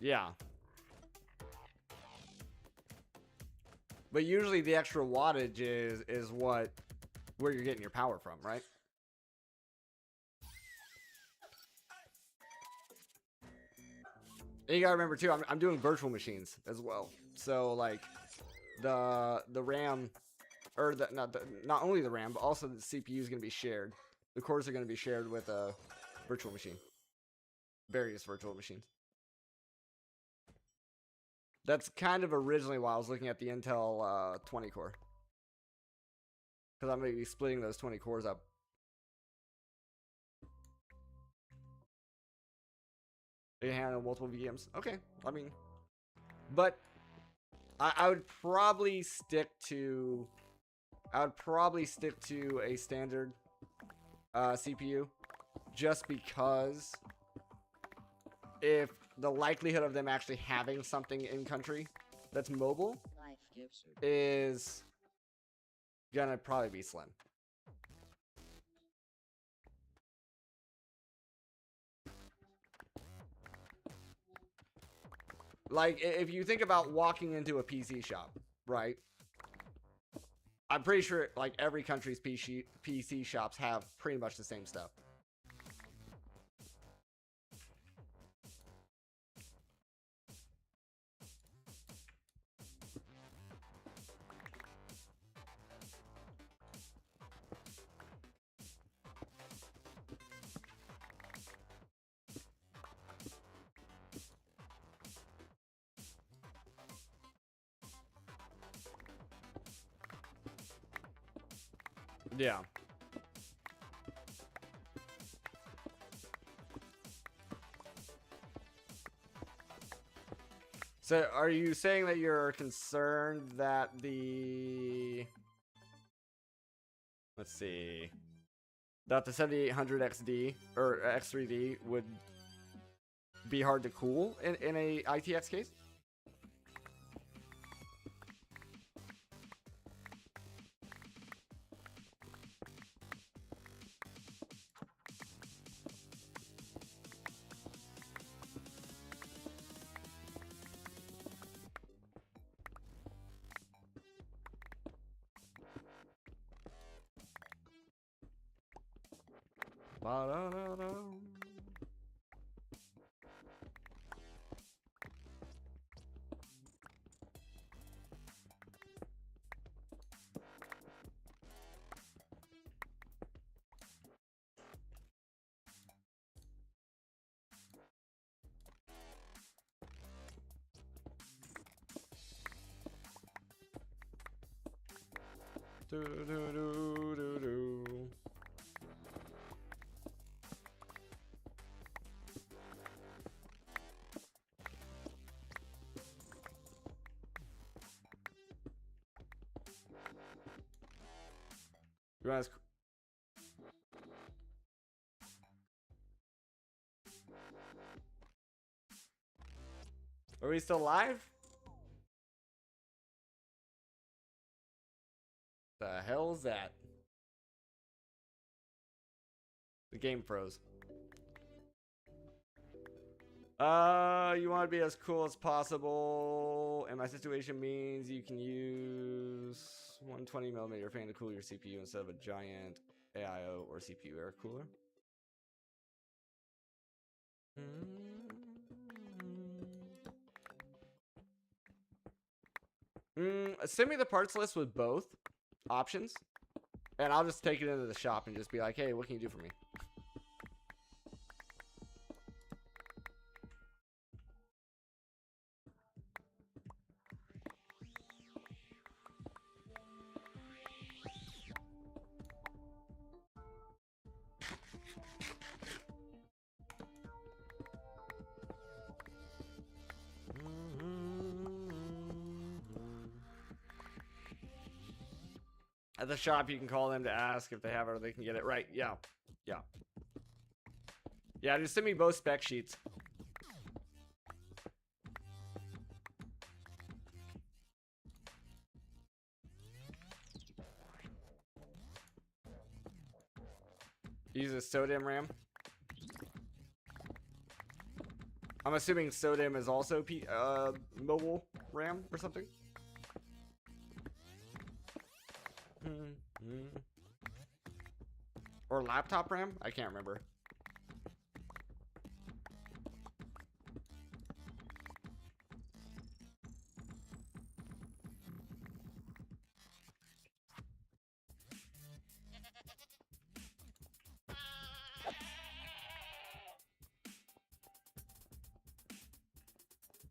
Yeah. But usually the extra wattage is where you're getting your power from, right? And you gotta remember too, I'm doing virtual machines as well. So like the RAM or not only the RAM, but also the CPU is gonna be shared. The cores are gonna be shared with a virtual machine. Various virtual machines. That's kind of originally why I was looking at the Intel 20 core. Because I'm going to be splitting those 20 cores up. They handle multiple VMs. Okay, I mean, but I would probably stick to a standard CPU, just because if the likelihood of them actually having something in country that's mobile is gonna probably be slim. Like, if you think about walking into a PC shop, right? I'm pretty sure, like, every country's PC shops have pretty much the same stuff. Yeah. So, are you saying that you're concerned that the... Let's see. That the 7800 XD, or X3D, would be hard to cool in a ITX case? Ba-da-da-da. Do-do-do-do-do. You guys, are we still live? The hell's that? The game froze. You want to be as cool as possible, and my situation means you can use 120mm fan to cool your CPU instead of a giant AIO or CPU air cooler. Send me the parts list with both options, and I'll just take it into the shop and just be like, hey, what can you do for me? At the shop, you can call them to ask if they have it or they can get it. Right, yeah. Yeah. Yeah, just send me both spec sheets. Use a SODIMM RAM. I'm assuming SODIMM is also mobile RAM or something. Or laptop RAM? I can't remember.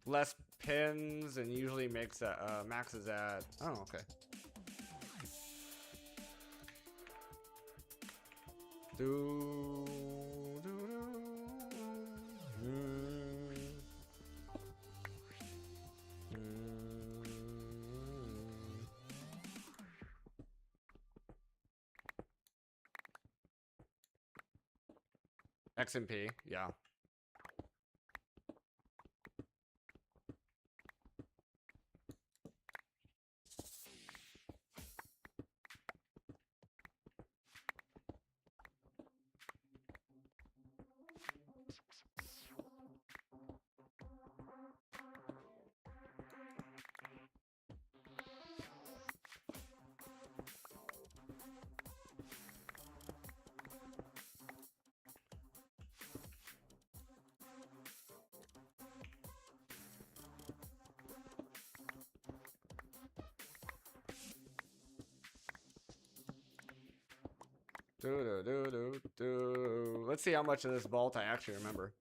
Less pins and usually makes maxes at... Oh, okay. XMP, yeah. Let's see how much of this vault I actually remember.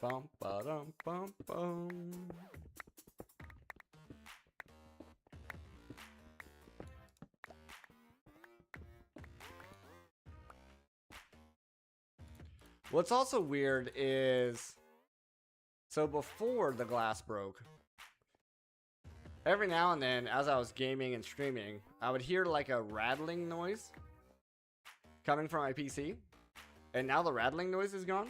Bum ba dum bum bum. What's also weird is, so before the glass broke, every now and then as I was gaming and streaming, I would hear like a rattling noise coming from my PC, and now the rattling noise is gone.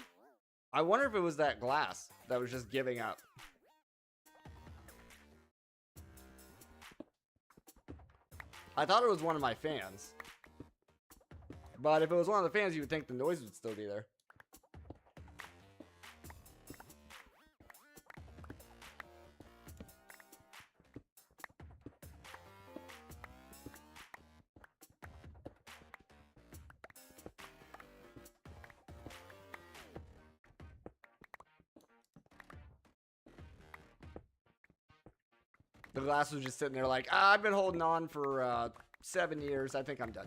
I wonder if it was that glass that was just giving up. I thought it was one of my fans, but if it was one of the fans, you would think the noise would still be there. The glass was just sitting there like, I've been holding on for 7 years. I think I'm done.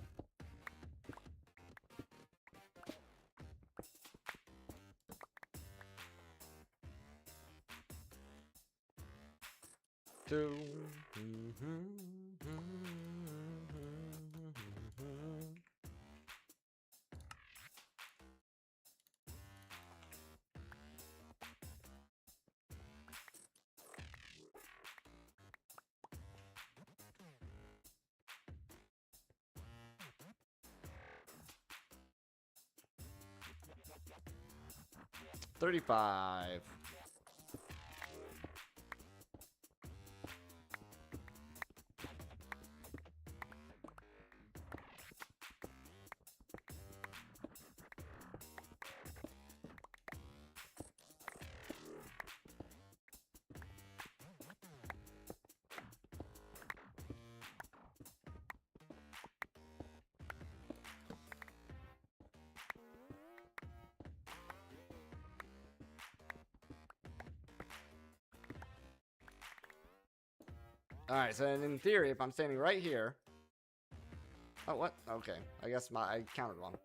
$35. Alright, so in theory, if I'm standing right here... Oh, what? Okay. I guess I counted wrong.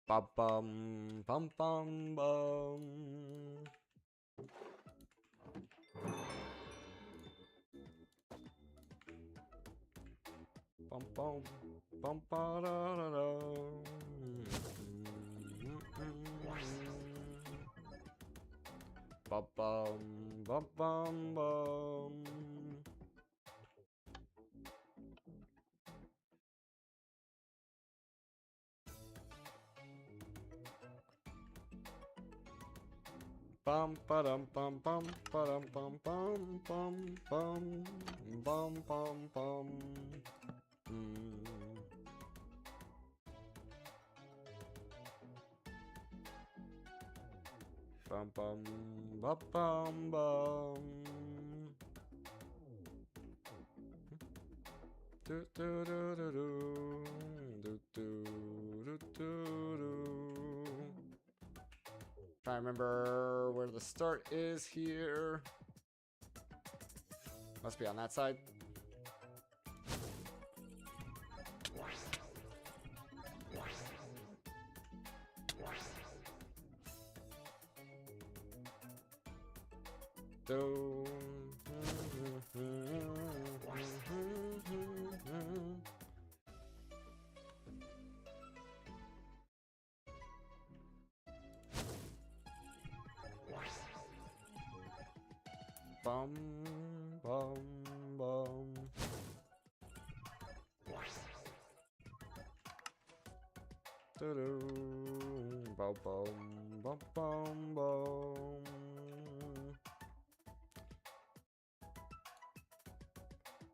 Bum bum bum bum bum. Bum bum bum ba da da da. Bum bum bum bum bum. Bum ba dum bum bum ba dum bum bum bum bum bum bum bum. Bum bum bum bum bum. Do do do do do do do do do. Trying to remember where the start is here. Must be on that side. Do. Bum bum bum. Do do. Bum bum bum bum bum.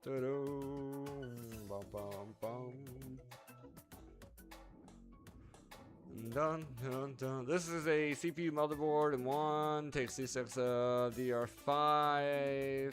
Do do. Bum bum bum. Dun, dun, dun. This is a CPU motherboard and one takes 36 DR5.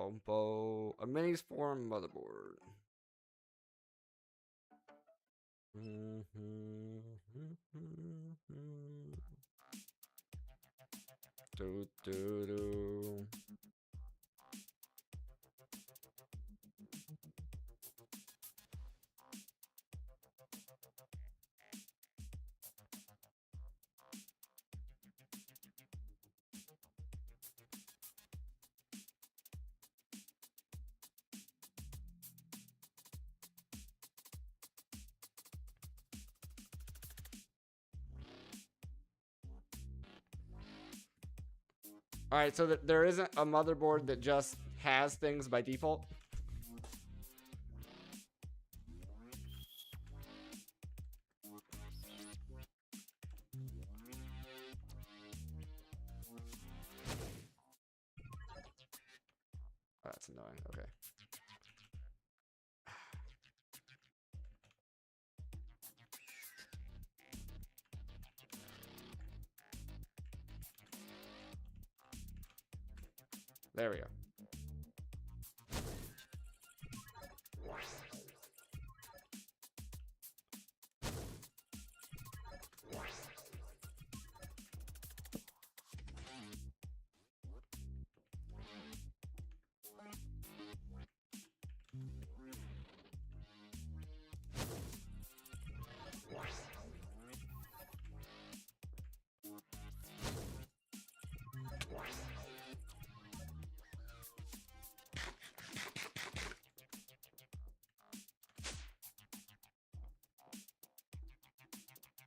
A mini form motherboard. Do do do. All right, so there isn't a motherboard that just has things by default. Oh, that's annoying. Okay. There we go.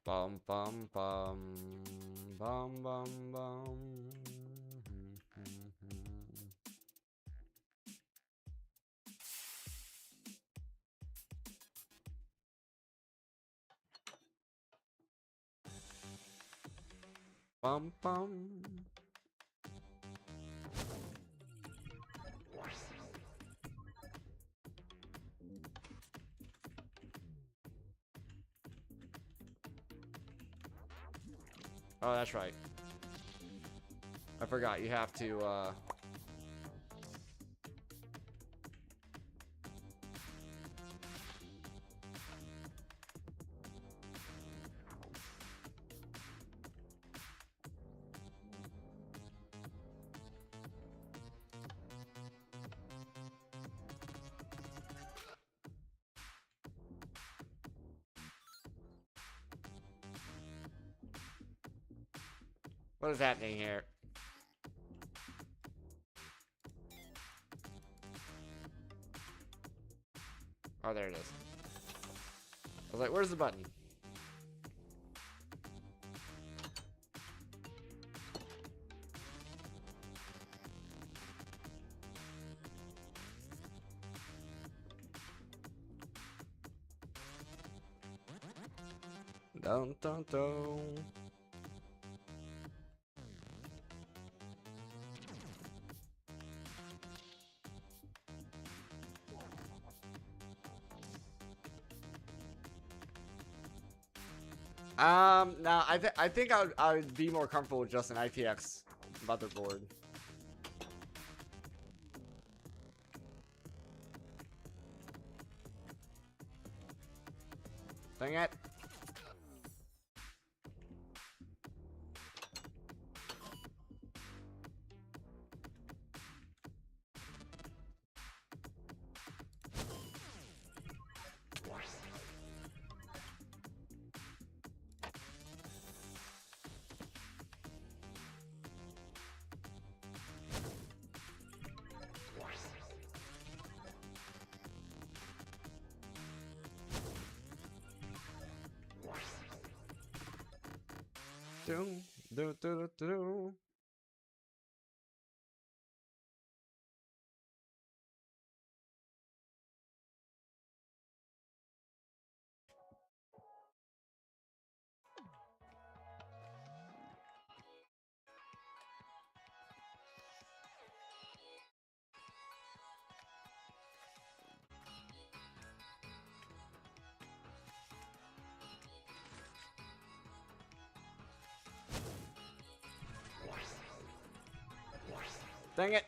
Bum bum bum bum bum bum. Bum bum. Oh, that's right. I forgot you have to what is happening here? Oh, there it is. I was like, where's the button? Dun dun dun. No, I think I would be more comfortable with just an ITX motherboard. Dang it. Do do do do. Dang it.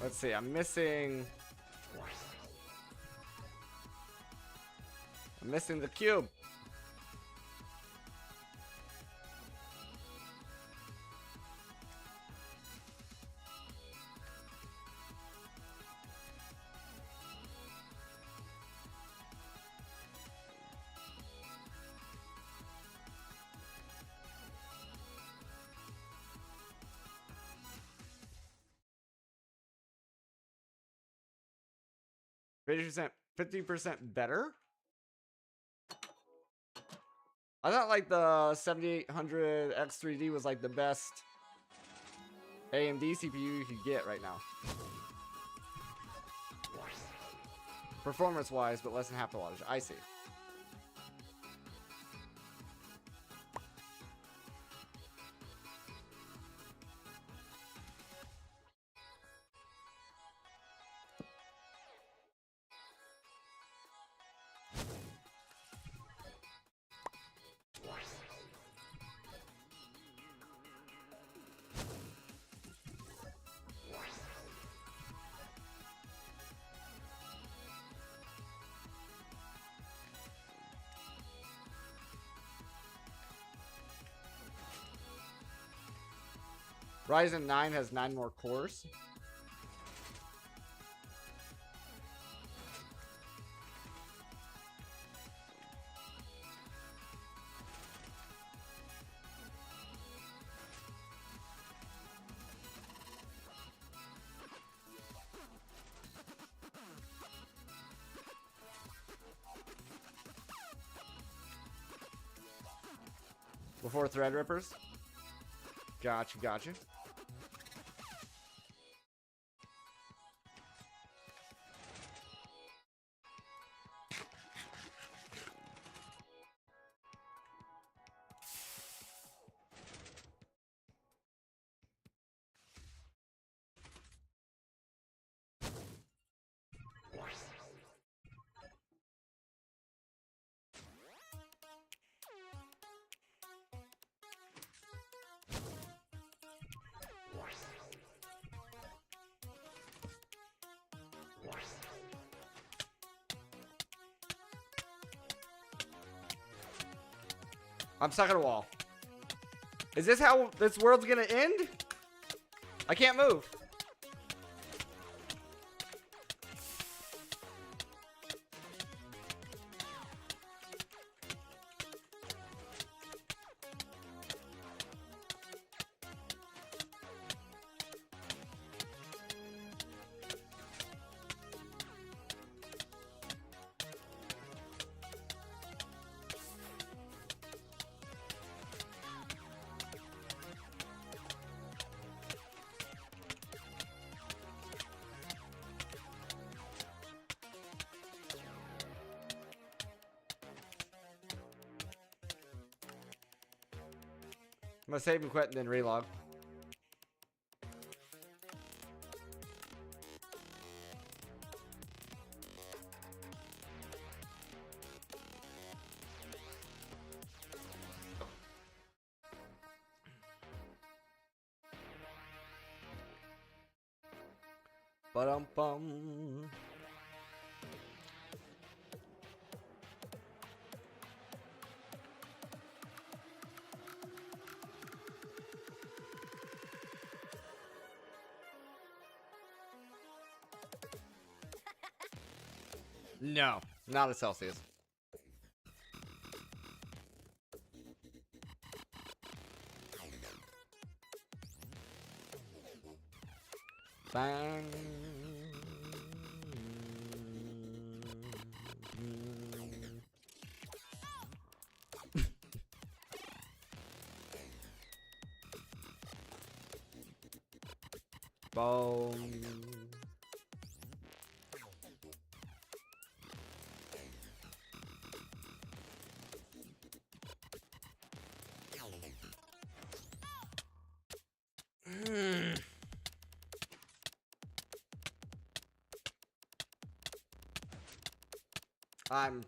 Let's see, I'm missing the cube. $50% better? I thought like the 7800 X3D was like the best AMD CPU you could get right now. Performance wise, but less than half the wattage. I see. Ryzen 9 has 9 more cores. Before Threadrippers. Gotcha, gotcha. I'm stuck at a wall. Is this how this world's gonna end? I can't move. I'm gonna save and quit and then relog. Ba-dum-bum. No, not a Celsius. Bang. Boom. I'm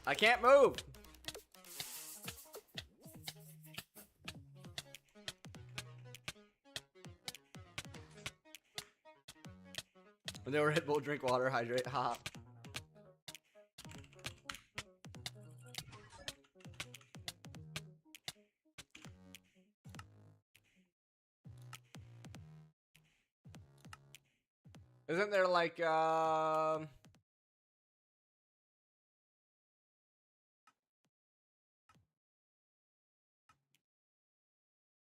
I can't move. When they were Red Bull, drink water, hydrate. Haha. Isn't there like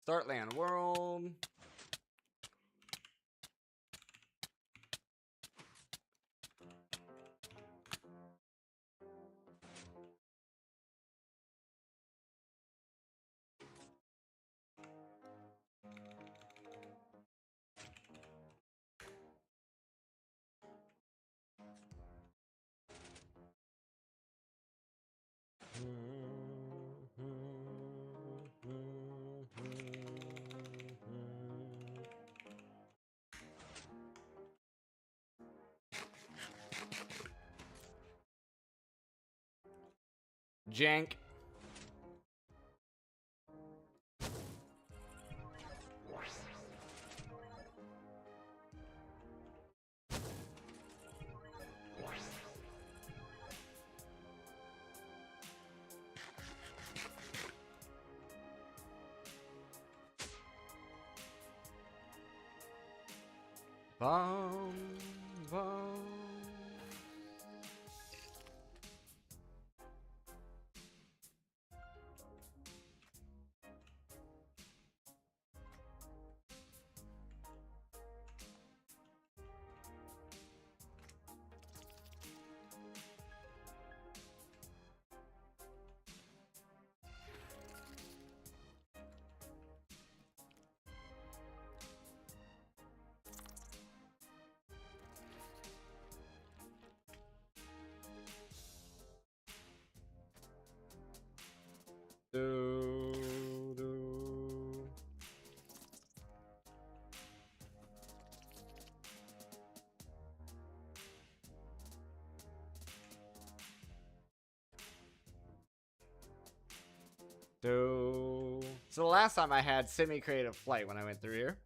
Start land world? Jank. Bum, bum. Do, do. Do. So the last time I had semi-creative flight when I went through here.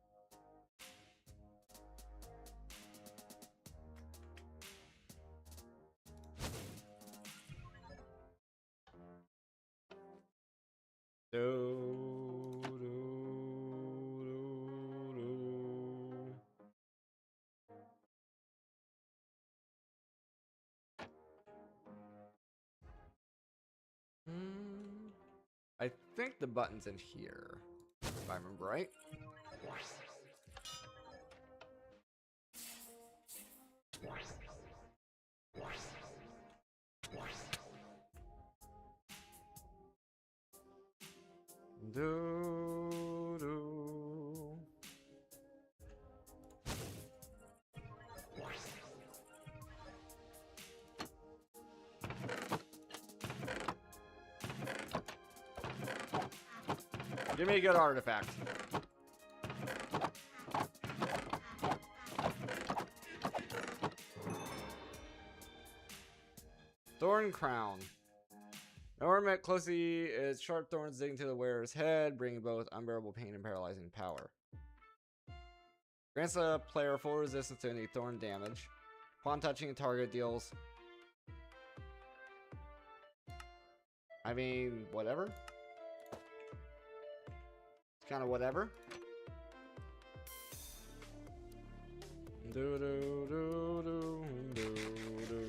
Do, do, do, do. I think the button's in here, if I remember right. Do, do. Give me a good artifact. Thorn Crown. An ornament closely is sharp thorns digging to the wearer's head, bringing both unbearable pain and paralyzing power. Grants a player full resistance to any thorn damage. Upon touching a target deals... I mean, whatever. It's kind of whatever. Do do do do do do.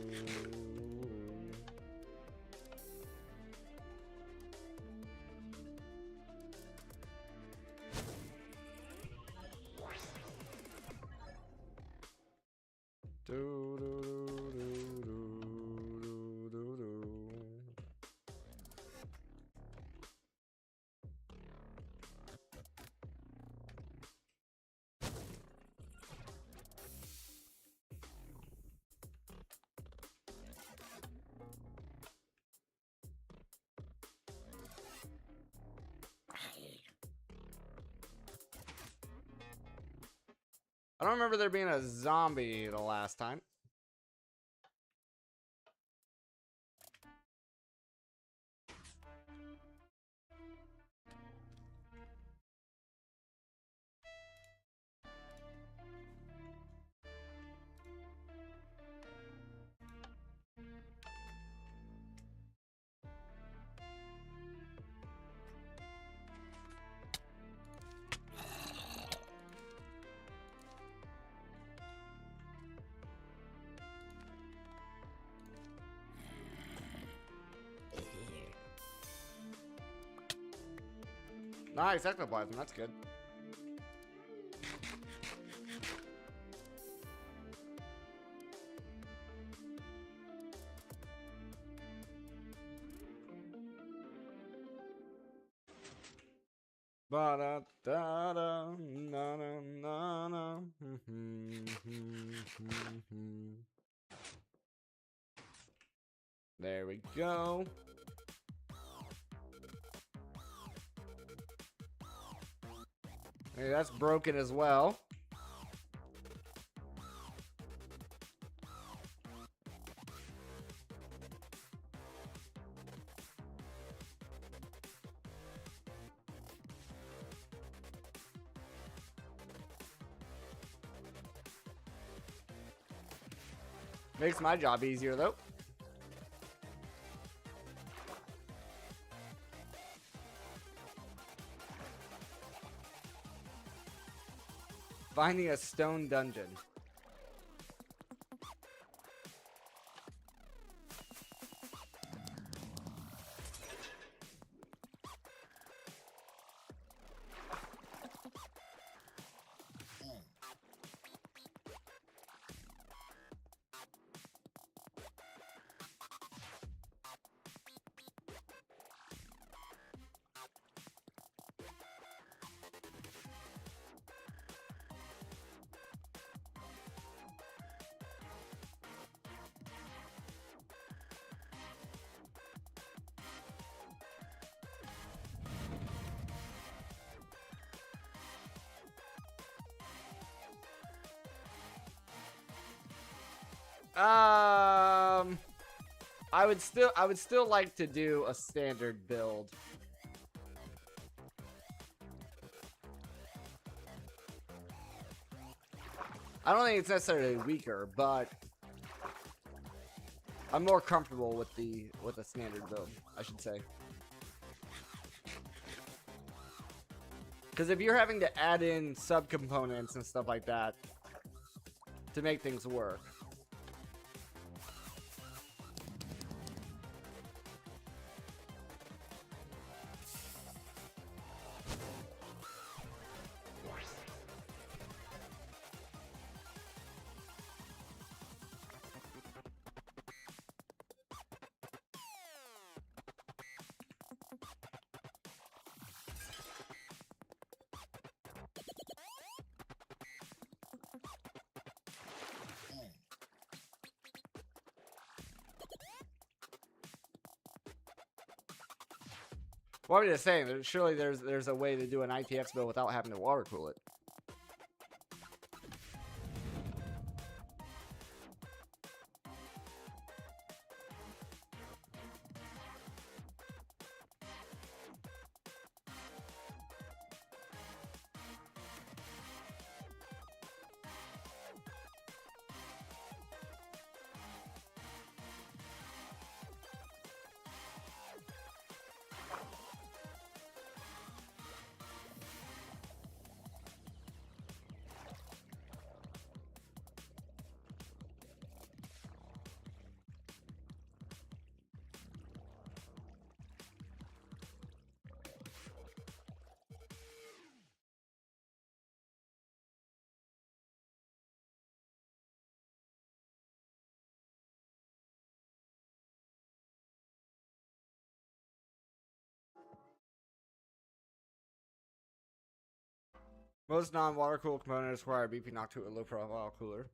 Do do do do do do do. I don't remember there being a zombie the last time. Nice, ectoplasm. That's good. Ba da da da na na na na. There we go. Hey, that's broken as well. Makes my job easier, though. Finding a stone dungeon. I would still like to do a standard build. I don't think it's necessarily weaker, but I'm more comfortable with a standard build, I should say. Because if you're having to add in subcomponents and stuff like that to make things work. Well, I'm just saying, surely there's a way to do an ITX build without having to water cool it. Most non-water cooled components require a BP knock to a low profile cooler.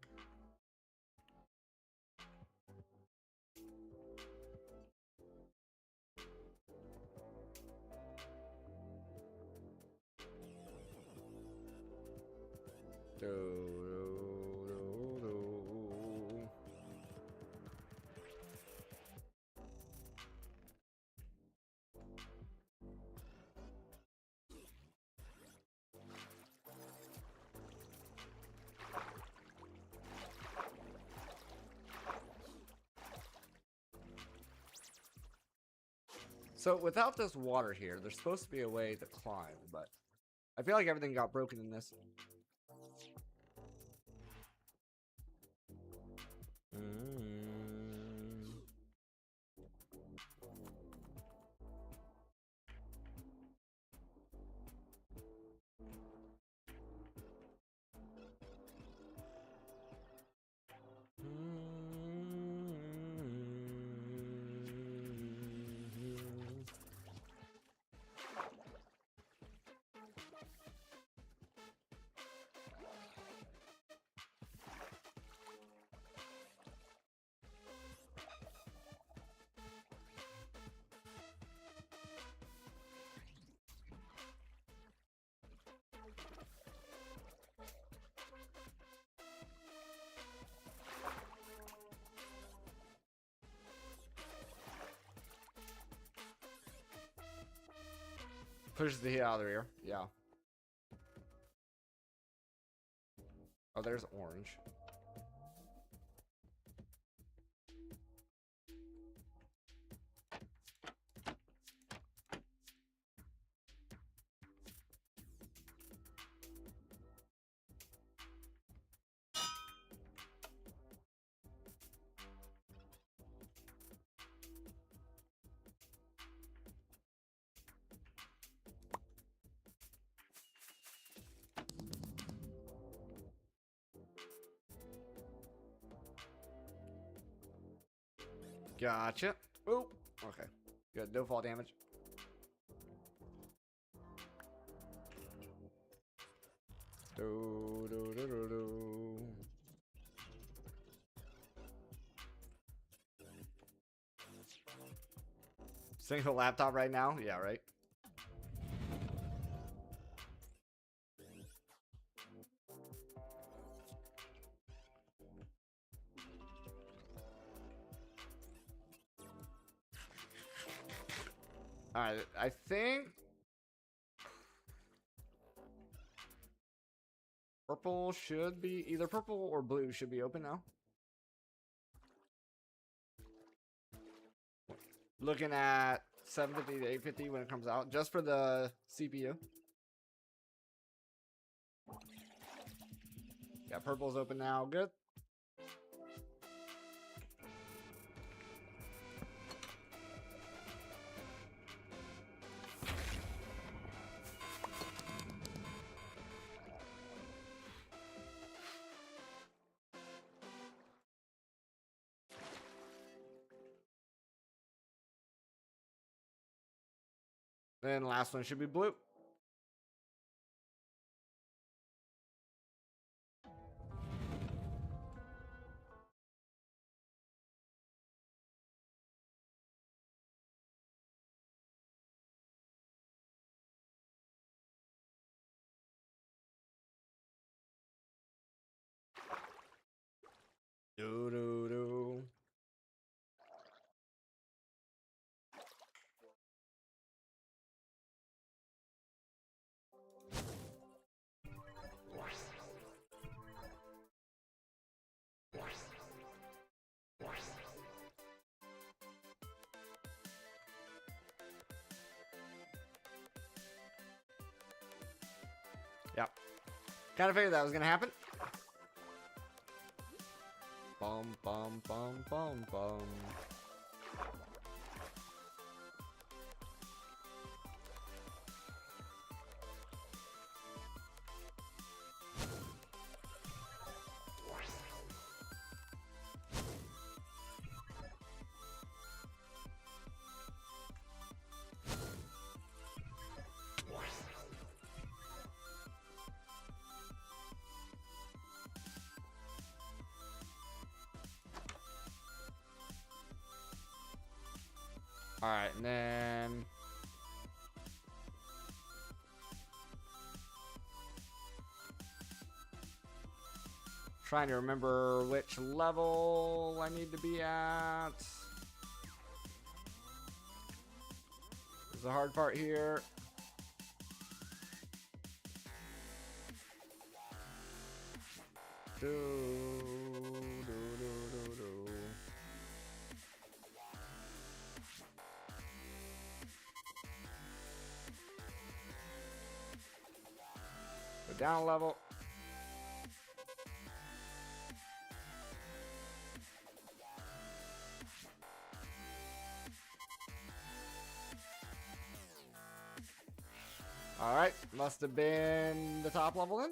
So without this water here, there's supposed to be a way to climb, but I feel like everything got broken in this. Pushes the heat out of the rear. Yeah. Oh, there's orange. Gotcha. Oh, okay. Good. No fall damage. Do, do, do, do, do. Single laptop right now? Yeah, right. Alright, I think purple should be, either purple or blue should be open now. Looking at 750 to 850 when it comes out, just for the CPU. Yeah, purple's open now. Good. Then last one should be blue. Do do do. Yep. Kind of figured that was gonna happen. Bum bum bum bum bum. All right, and then trying to remember which level I need to be at. This is the hard part here. Do, do, do, do, do. Go down a level. All right, must have been the top level then.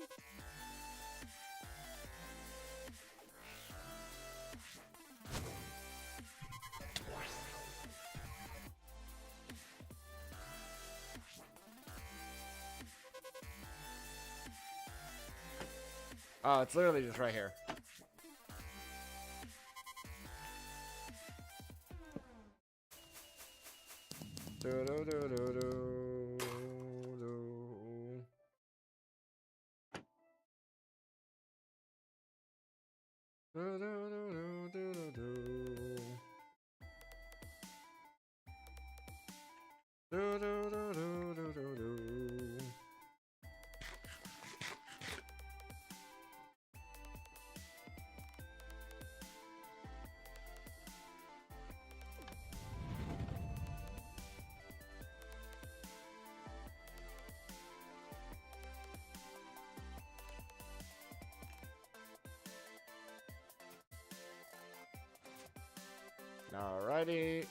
Oh, it's literally just right here. Do, do, do, do, do, do. Do, do, do, do, do, do. Do, do, do, do, do, do, do. Alrighty.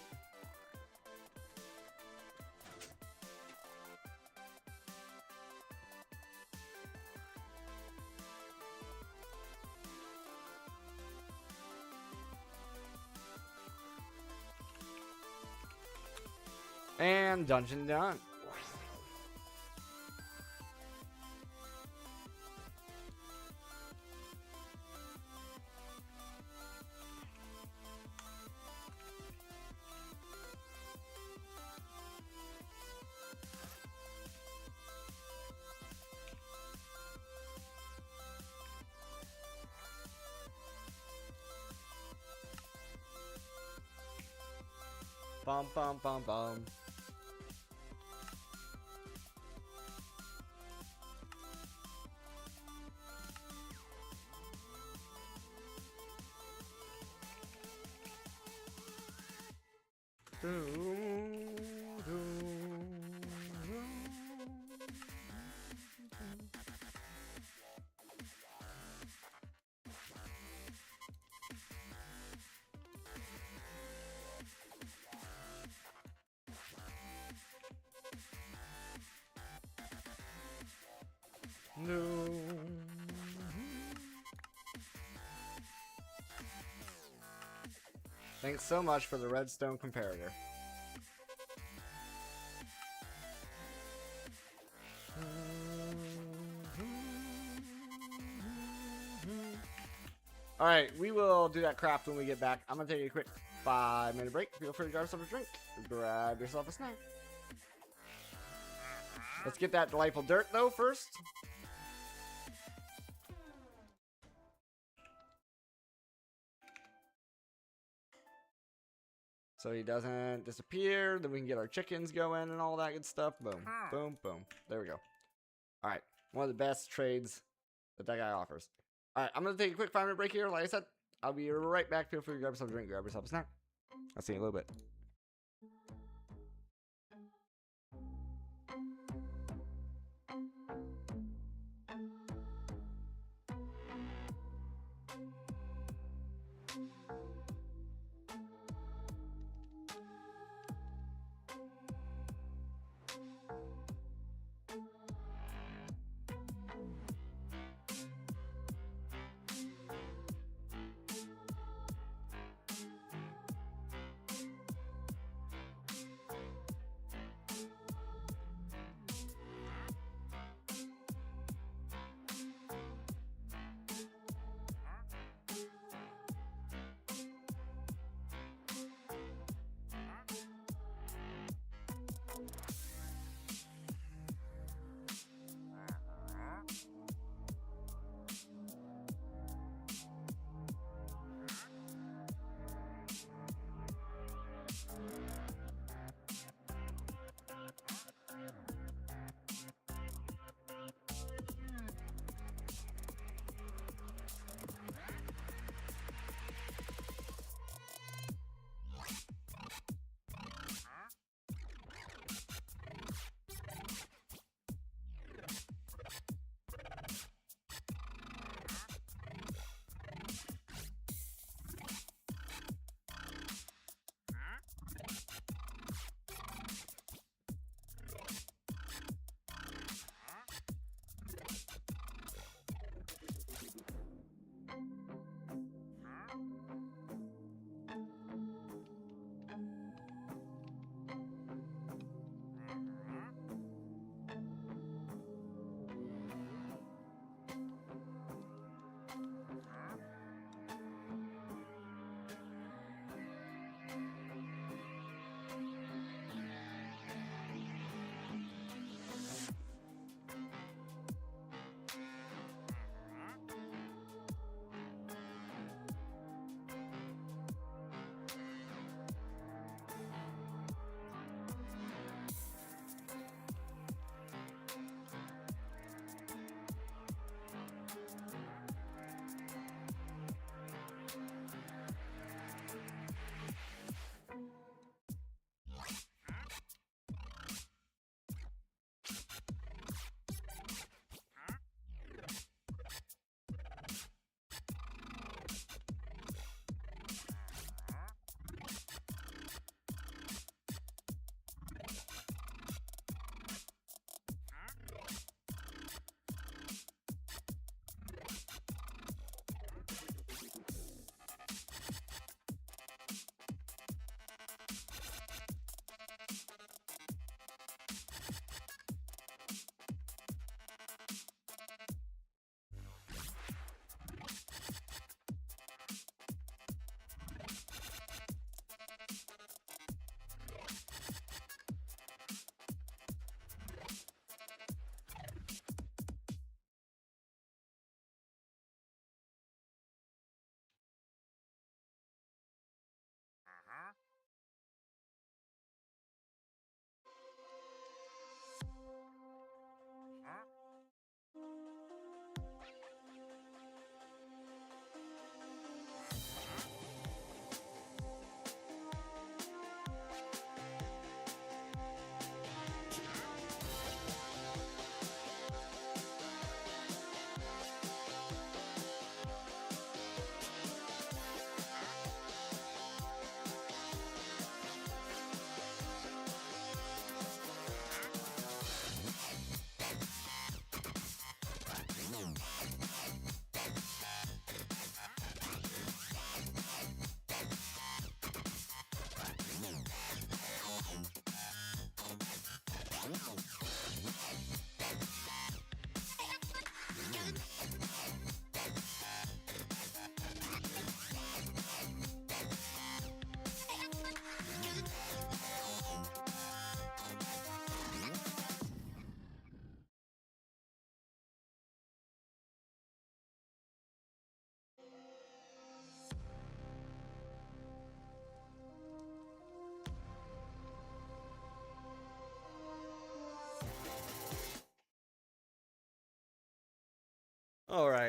And dungeon done. Bum bum bum bum. No. Thanks so much for the redstone comparator. Alright, we will do that craft when we get back. I'm gonna take a quick 5-minute break. Feel free to grab yourself a drink. Grab yourself a snack. Let's get that delightful dirt, though, first. So he doesn't disappear. Then we can get our chickens going and all that good stuff. Boom, boom, boom. There we go. Alright, one of the best trades that guy offers. Alright, I'm going to take a quick 5-minute break here. Like I said, I'll be right back. Feel free to grab yourself a drink, grab yourself a snack. I'll see you in a little bit.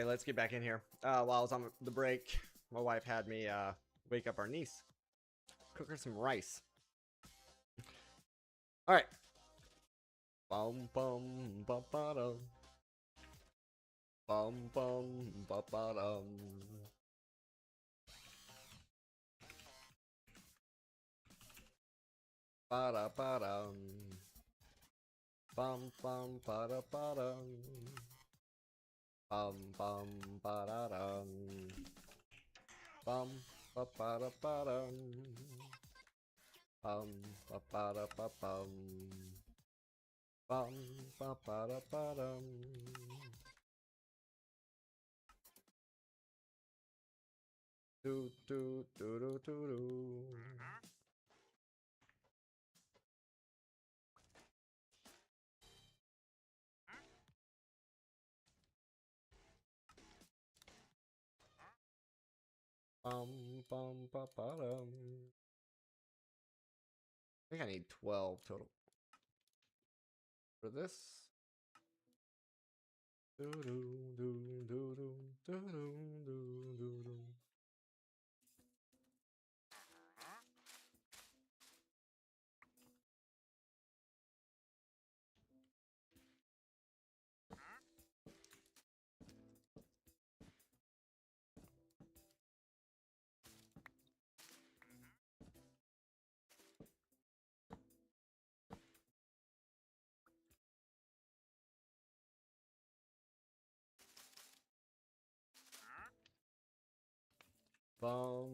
Alright, let's get back in here. While I was on the break, my wife had me wake up our niece. Cook her some rice. Alright. Bum bum ba ba dum. Bum bum ba ba dum. Ba da ba dum. Bum bum ba da ba dum. Bum bum ba da dum. Bum ba ba da ba dum. Bum ba ba da ba bum. Bum ba ba da ba dum. Do do do do do do. Bum ba ba dum. I think I need 12 total for this. Do do do do do do do do do do. Bum.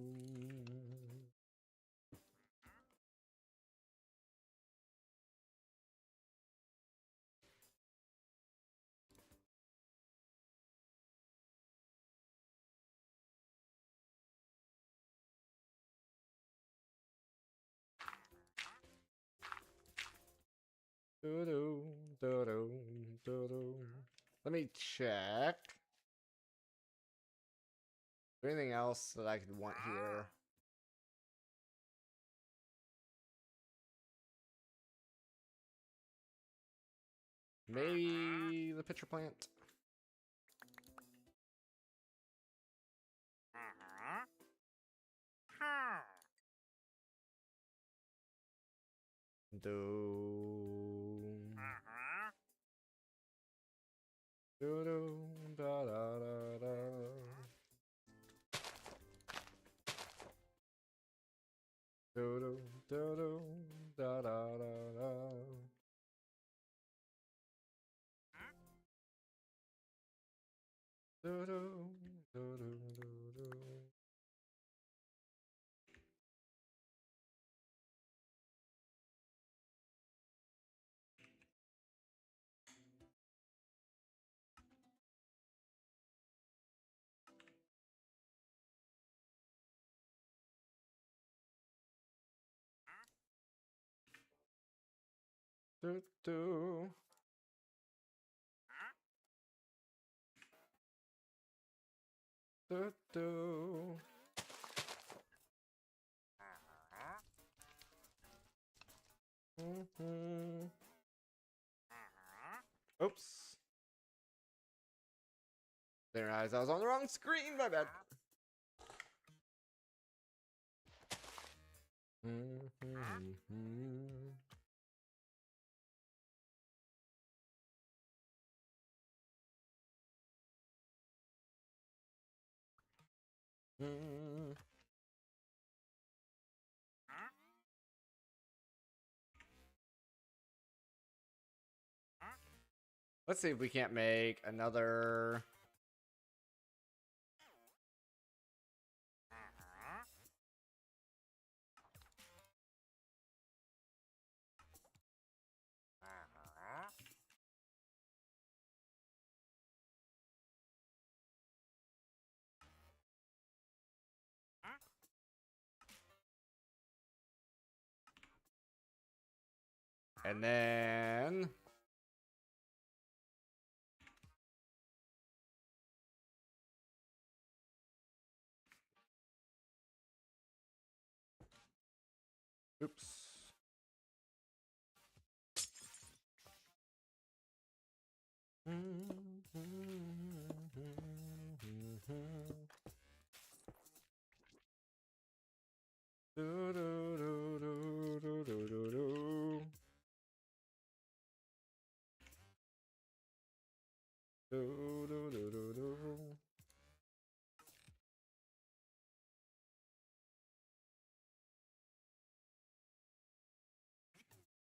Do do do do do do. Let me check. Is there anything else that I could want here? Maybe the pitcher plant. Do do do da da da da. Do do do do da da da da. Do do do do do do. Do do. Do do. Mm-hmm. Oops. There, eyes. I was on the wrong screen. My bad. Mm-hmm. Mm-hmm. Let's see if we can't make another. And then. Oops.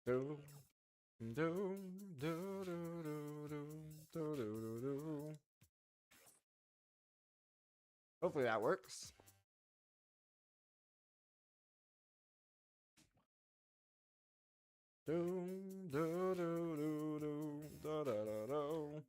Do, do, do, do, do, do, do, do, do. Hopefully that works. Do, do, do, do, do, da, da, da, do.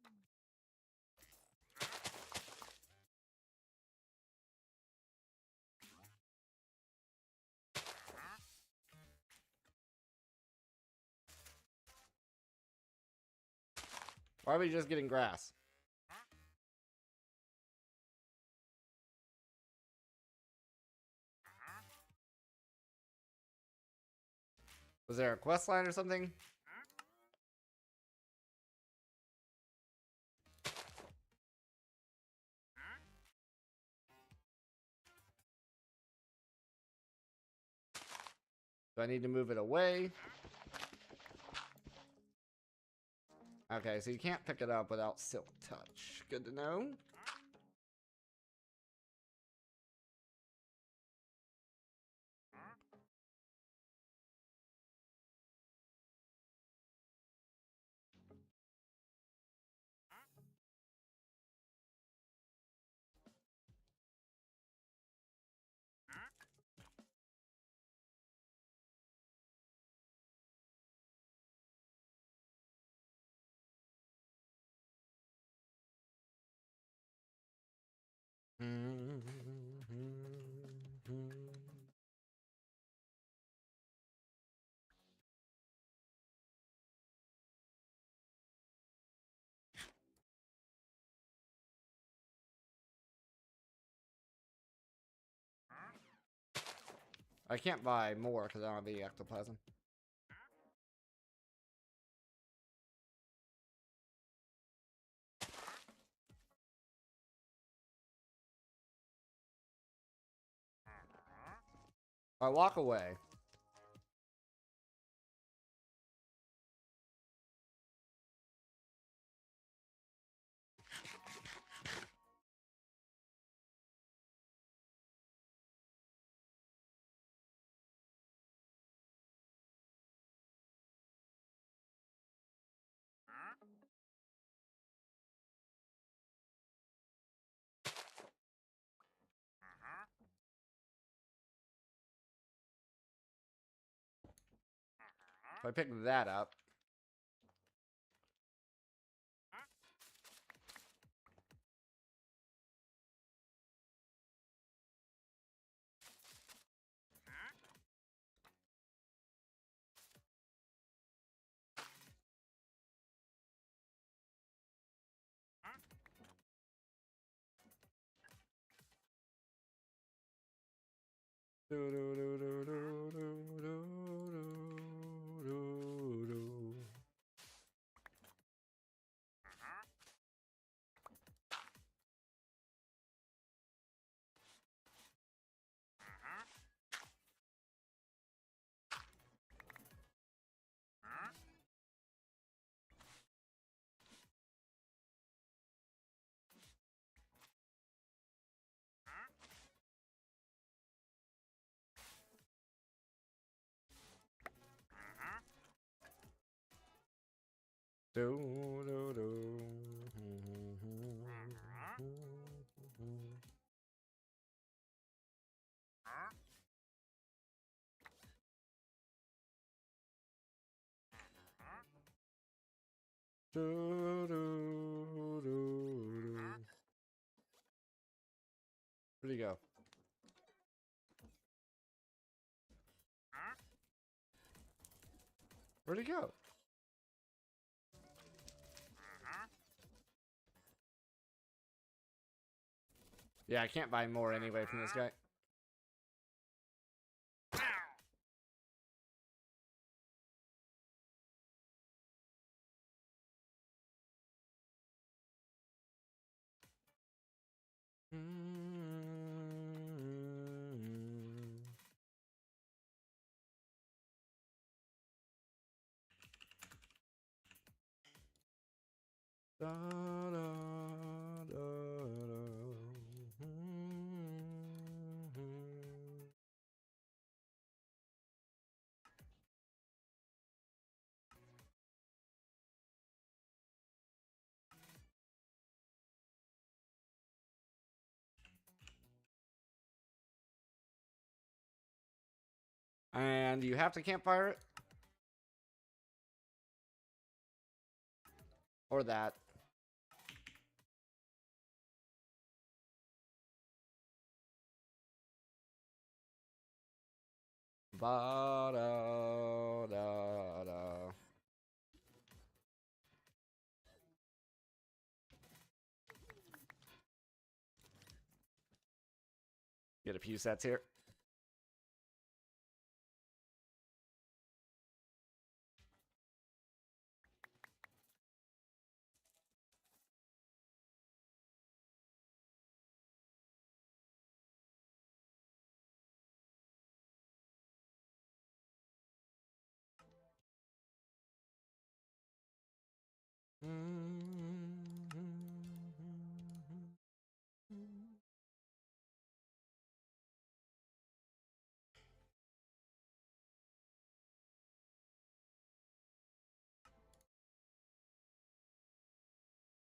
Why are we just getting grass? Was there a quest line or something? Do I need to move it away? Okay, so you can't pick it up without Silk Touch. Good to know. I can't buy more because I don't have the ectoplasm. I walk away. If I pick that up. Do, do, do, do, do, do, do, do, do. Do, do, do. Do, do, do, do. Where'd he go? Where'd he go? Yeah, I can't buy more anyway from this guy. Da, da, da, da. And you have to campfire it. Or that. Ba-da-da-da. Get a few sets here.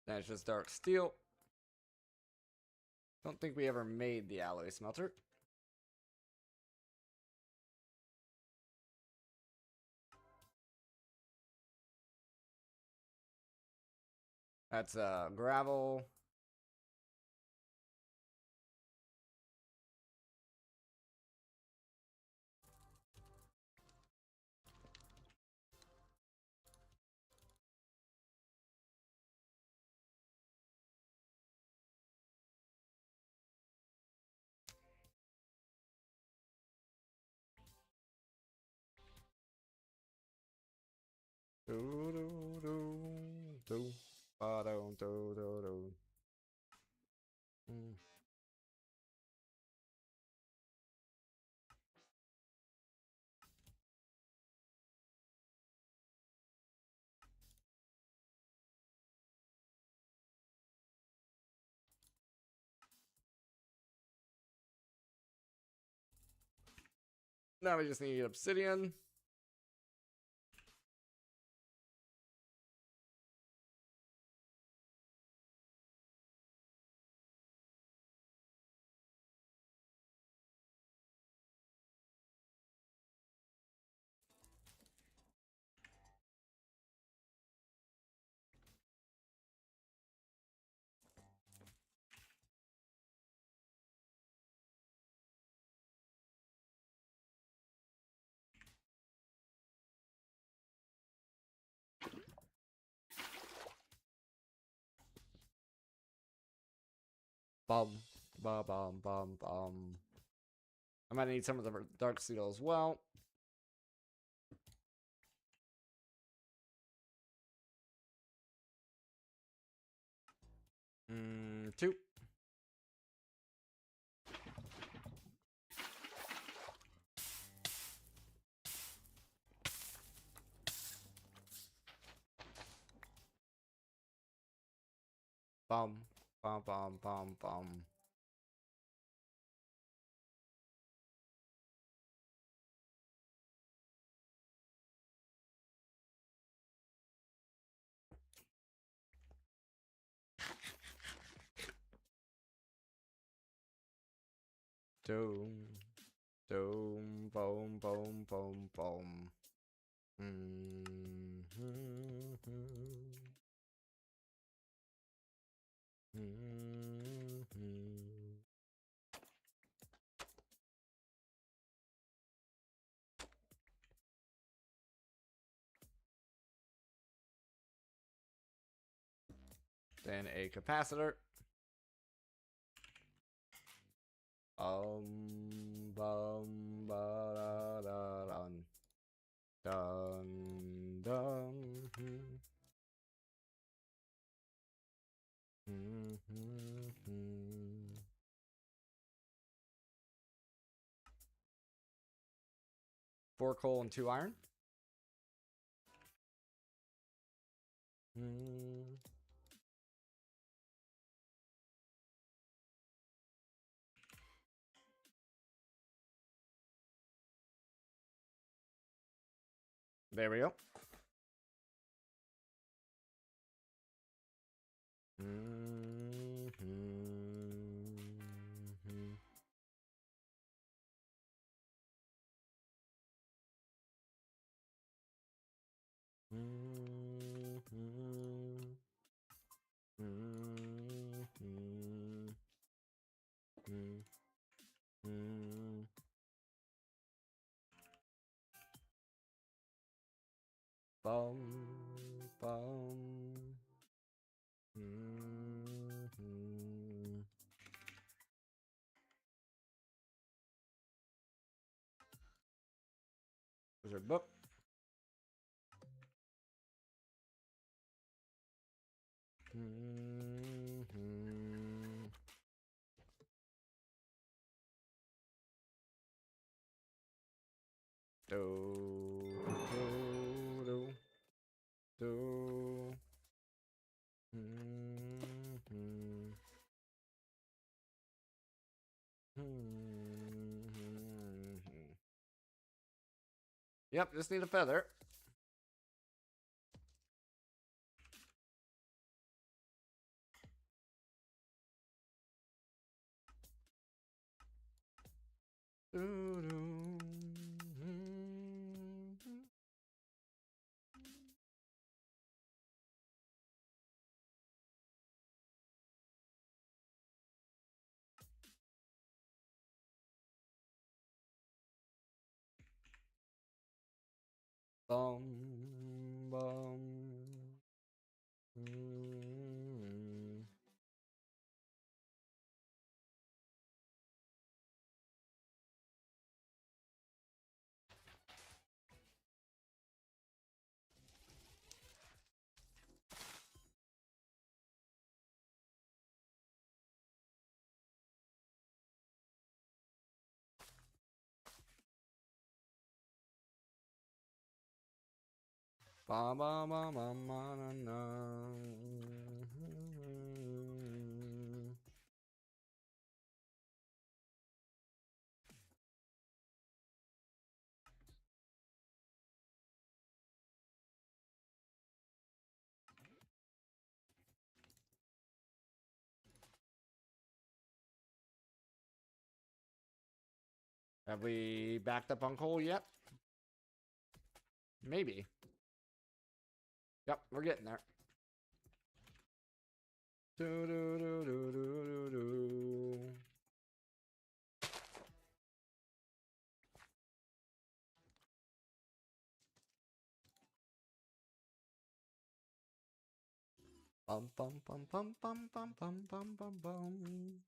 That's just dark steel. Don't think we ever made the alloy smelter. That's gravel. Do do do do ba do do do do. Now we just need obsidian. Bum, ba bum, bum, bum. I might need some of the dark steel as well. Two. Bum, bum, bum, bum, bum. Doom, doom, boom, boom, boom, boom. Then a capacitor. Bum, ba, da, da, dun. Dun, dun. 4 coal and 2 iron. There we go. Bum, bum. Wizard book. Do. Yep, just need a feather. Bum, bum. Ba ba ba ba ba na na. Have we backed up on coal yet? Maybe. Yep, we're getting there. Do do do do do do do. Bum bum bum bum bum bum bum bum bum bum.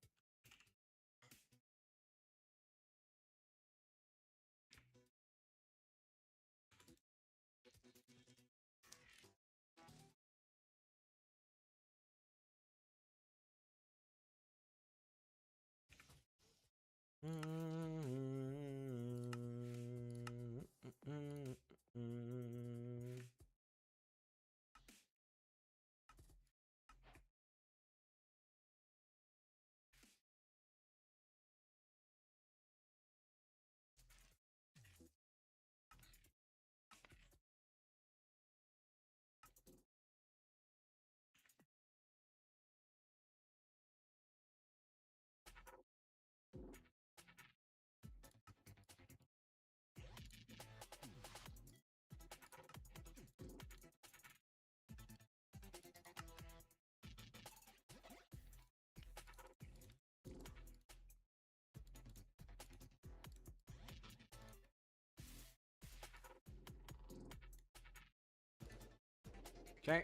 Okay.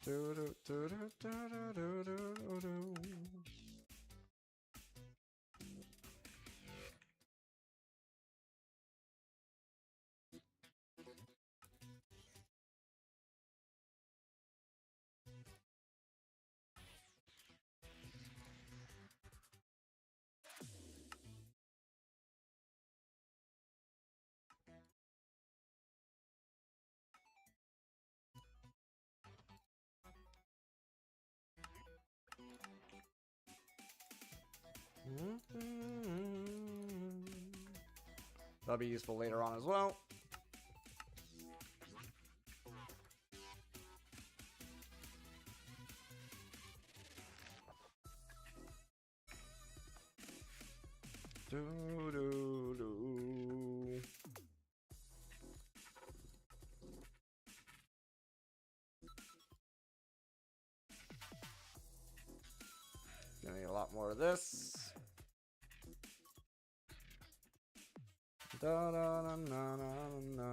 Do do do do do do do do. That'll be useful later on as well. Do do do. Gonna need a lot more of this. Da da da na na na.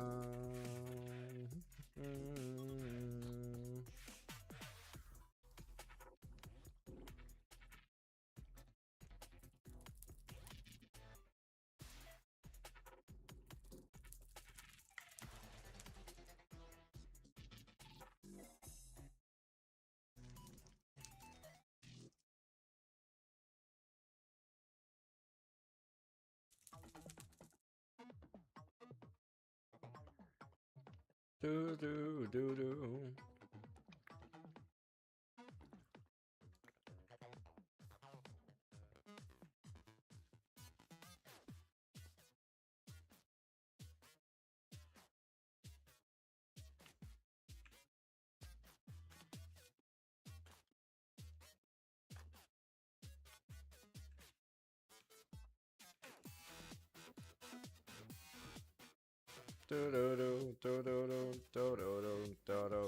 Do do do do. Do do do do do do do do do do.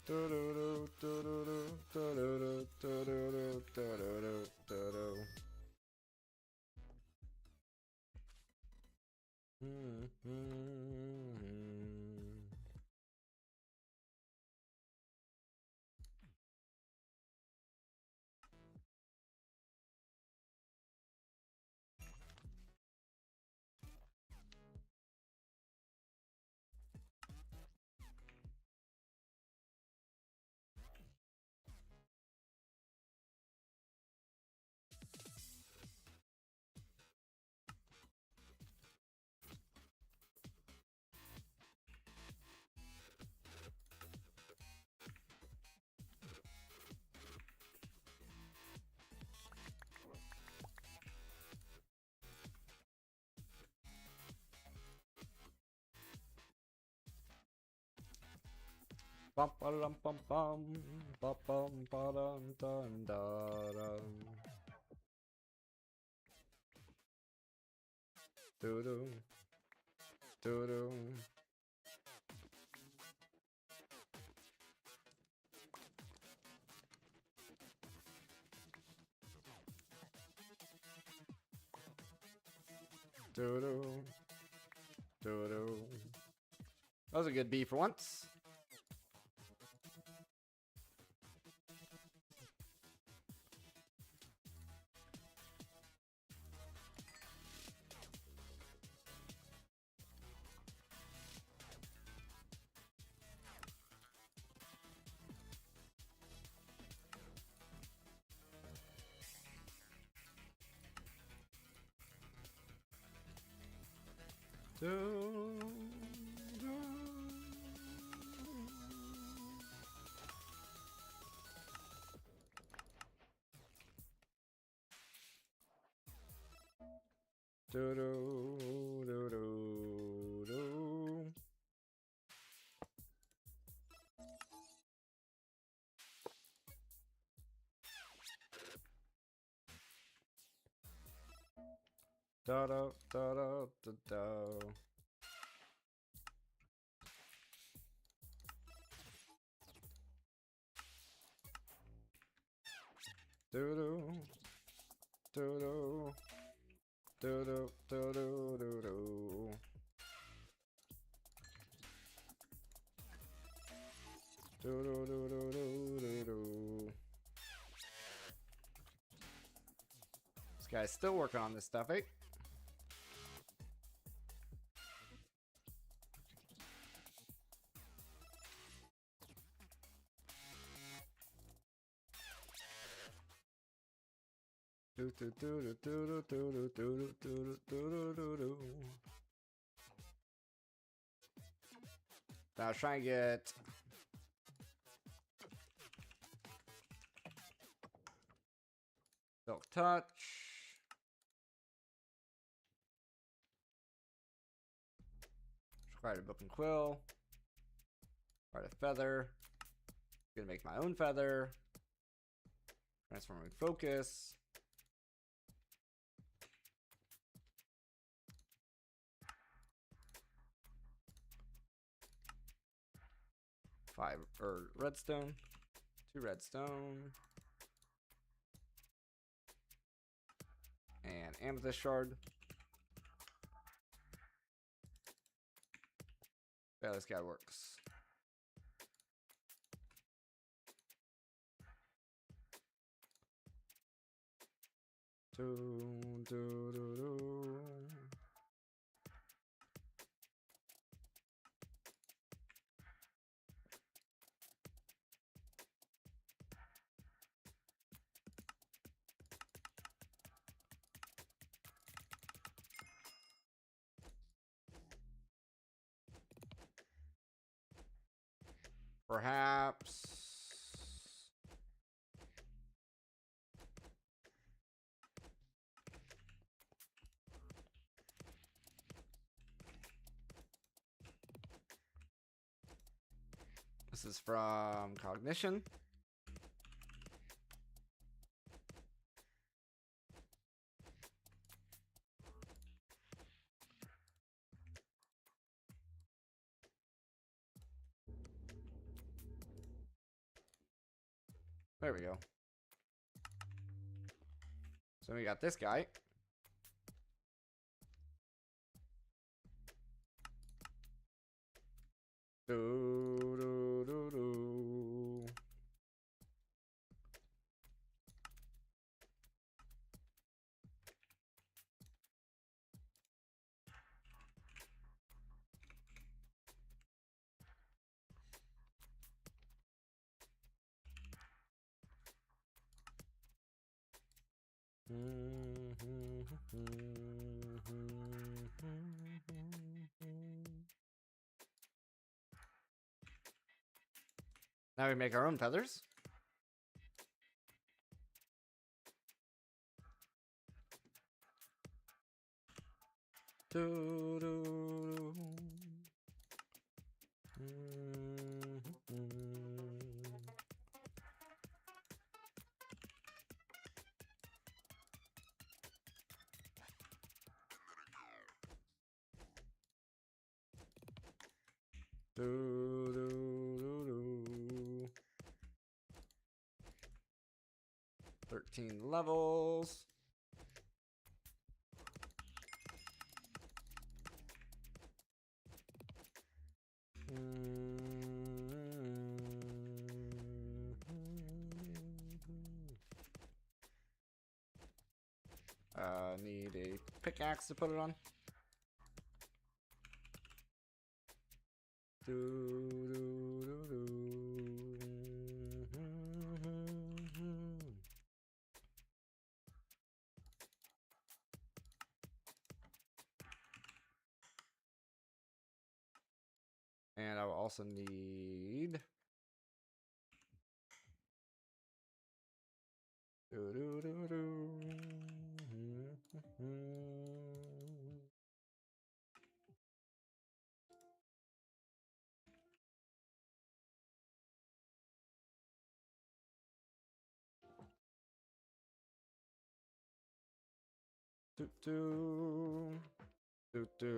Do do do do do do do do do do do do do. Bum ba dum bum bum ba bum ba dum dum da dum. Do do do do. Do do do do. That was a good B for once. Do do. Do do do do do. Da da da da da da. Do do do do do do do do do do. Do do do do do do do. This guy's still working on this stuff, eh? Do do do do do do do do do do do do do. Now try and get Silk Touch. Write a book and quill. Write a feather. Gonna make my own feather. Transforming focus. Redstone. 2 redstone. And amethyst shard. Yeah, this guy works. Do, do, do, do. Perhaps. This is from Cognition. There we go. So we got this guy. Do, do, do, do. Now we make our own feathers. Do, do, do. Do, do, do, do. 13 levels. Need a pickaxe to put it on. Do, do, do, do. And I will also need do, do, do, do. Do, do, do, do,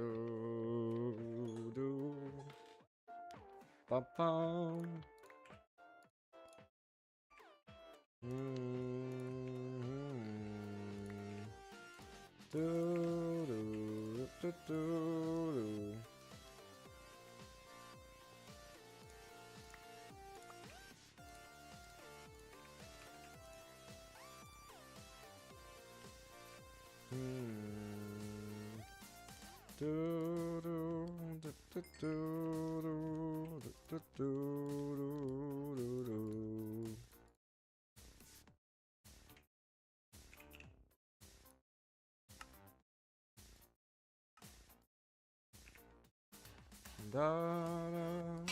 do. Bum, bum. Do, do, do, do, do. Do, do, do, do, do, do, do, do, do. Da, da.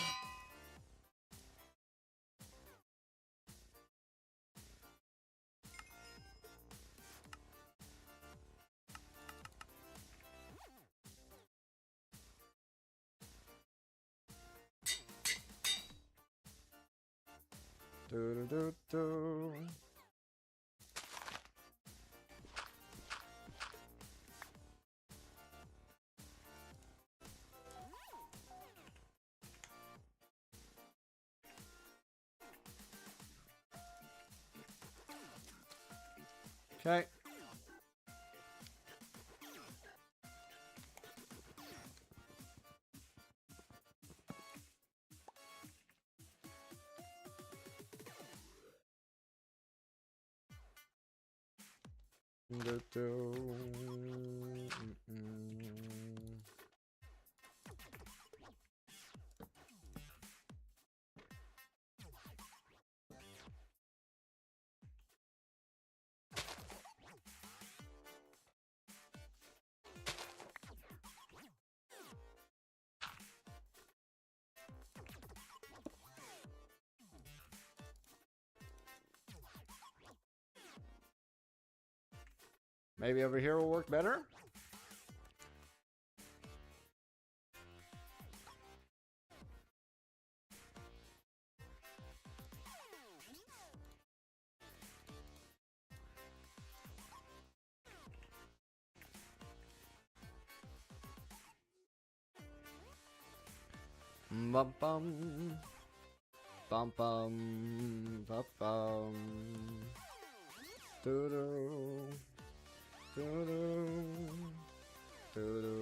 Do, do, do, do. Okay. Do, do. Maybe over here will work better. Bum bum. Bum bum. Bum bum. Doo doo. Doo doo. Doo doo.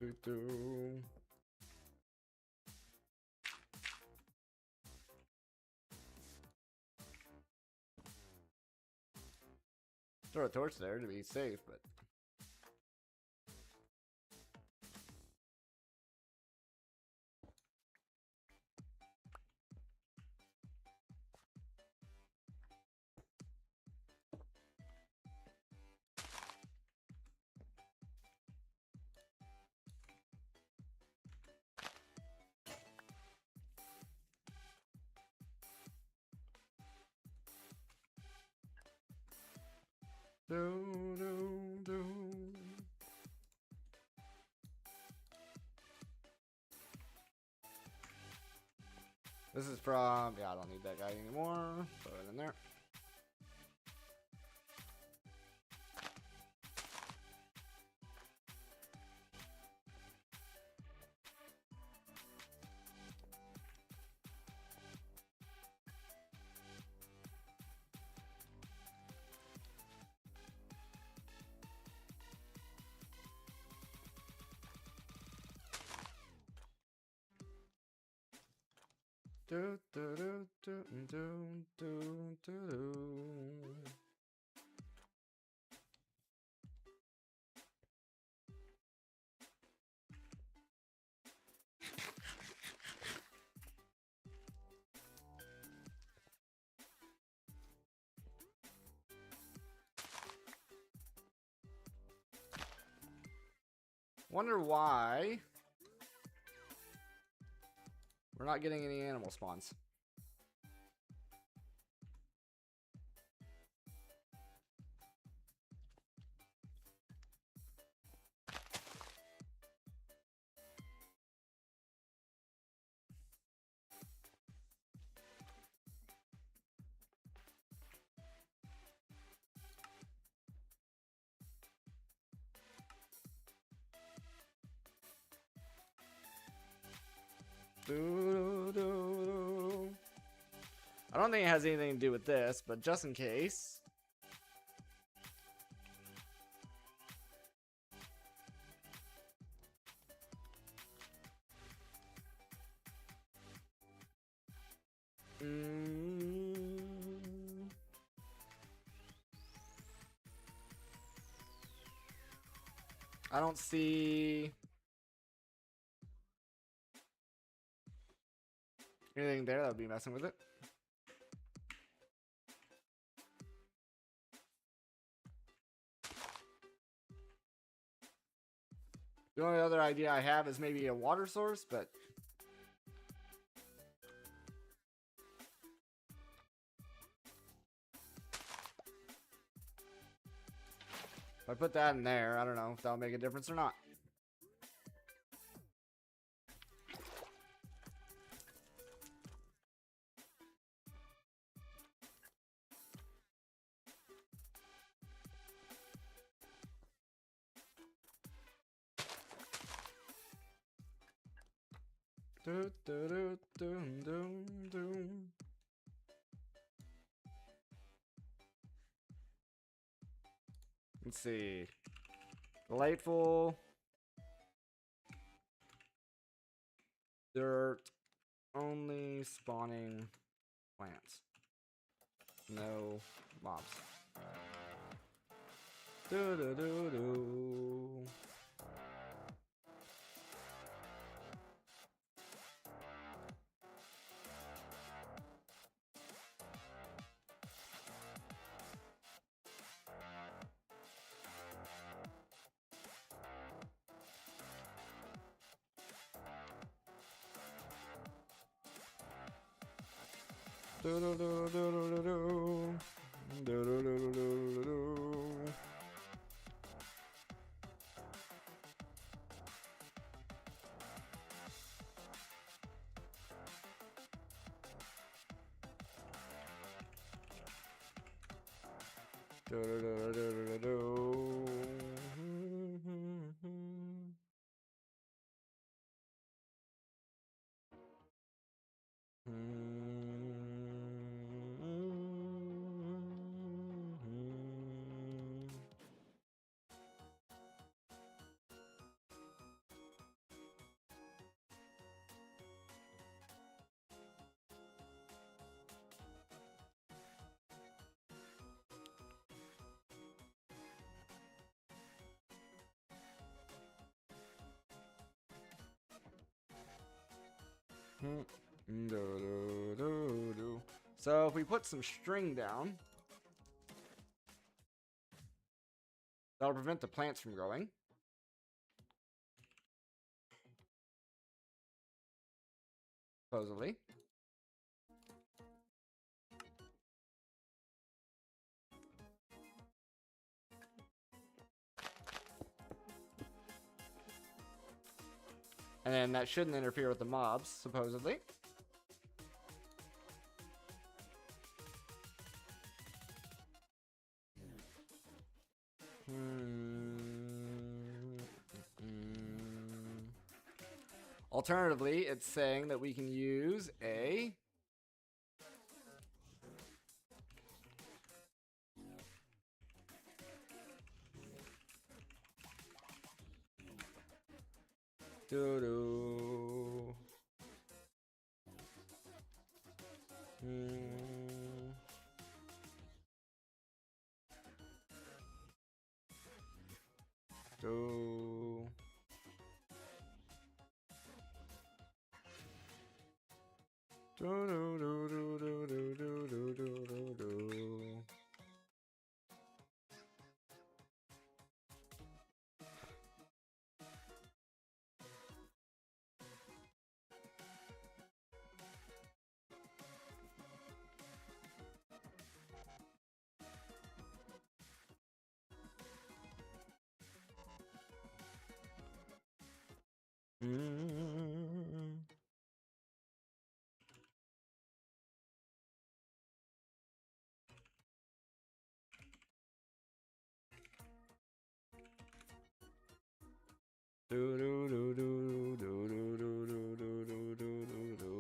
Doo doo. Throw a torch there to be safe, but do do do. This is from, yeah, I don't need that guy anymore. Throw it in there. Do do do do do do do. Wonder why we're not getting any animal spawns. I don't think it has anything to do with this, but just in case. I don't see anything there that would be messing with it. The only other idea I have is maybe a water source, but if I put that in there, I don't know if that'll make a difference or not. Do, do, do, do, do, do. Let's see. Delightful. Dirt. Only spawning plants. No mobs. Do, do, do, do. Do do do do do do do do do do do do do. Do do do do do do. So if we put some string down, that'll prevent the plants from growing. Supposedly. And then that shouldn't interfere with the mobs, supposedly. Alternatively, it's saying that we can use a doo-doo. Do. Do do do do do do do do do do. Do do do do do do do do do do do do.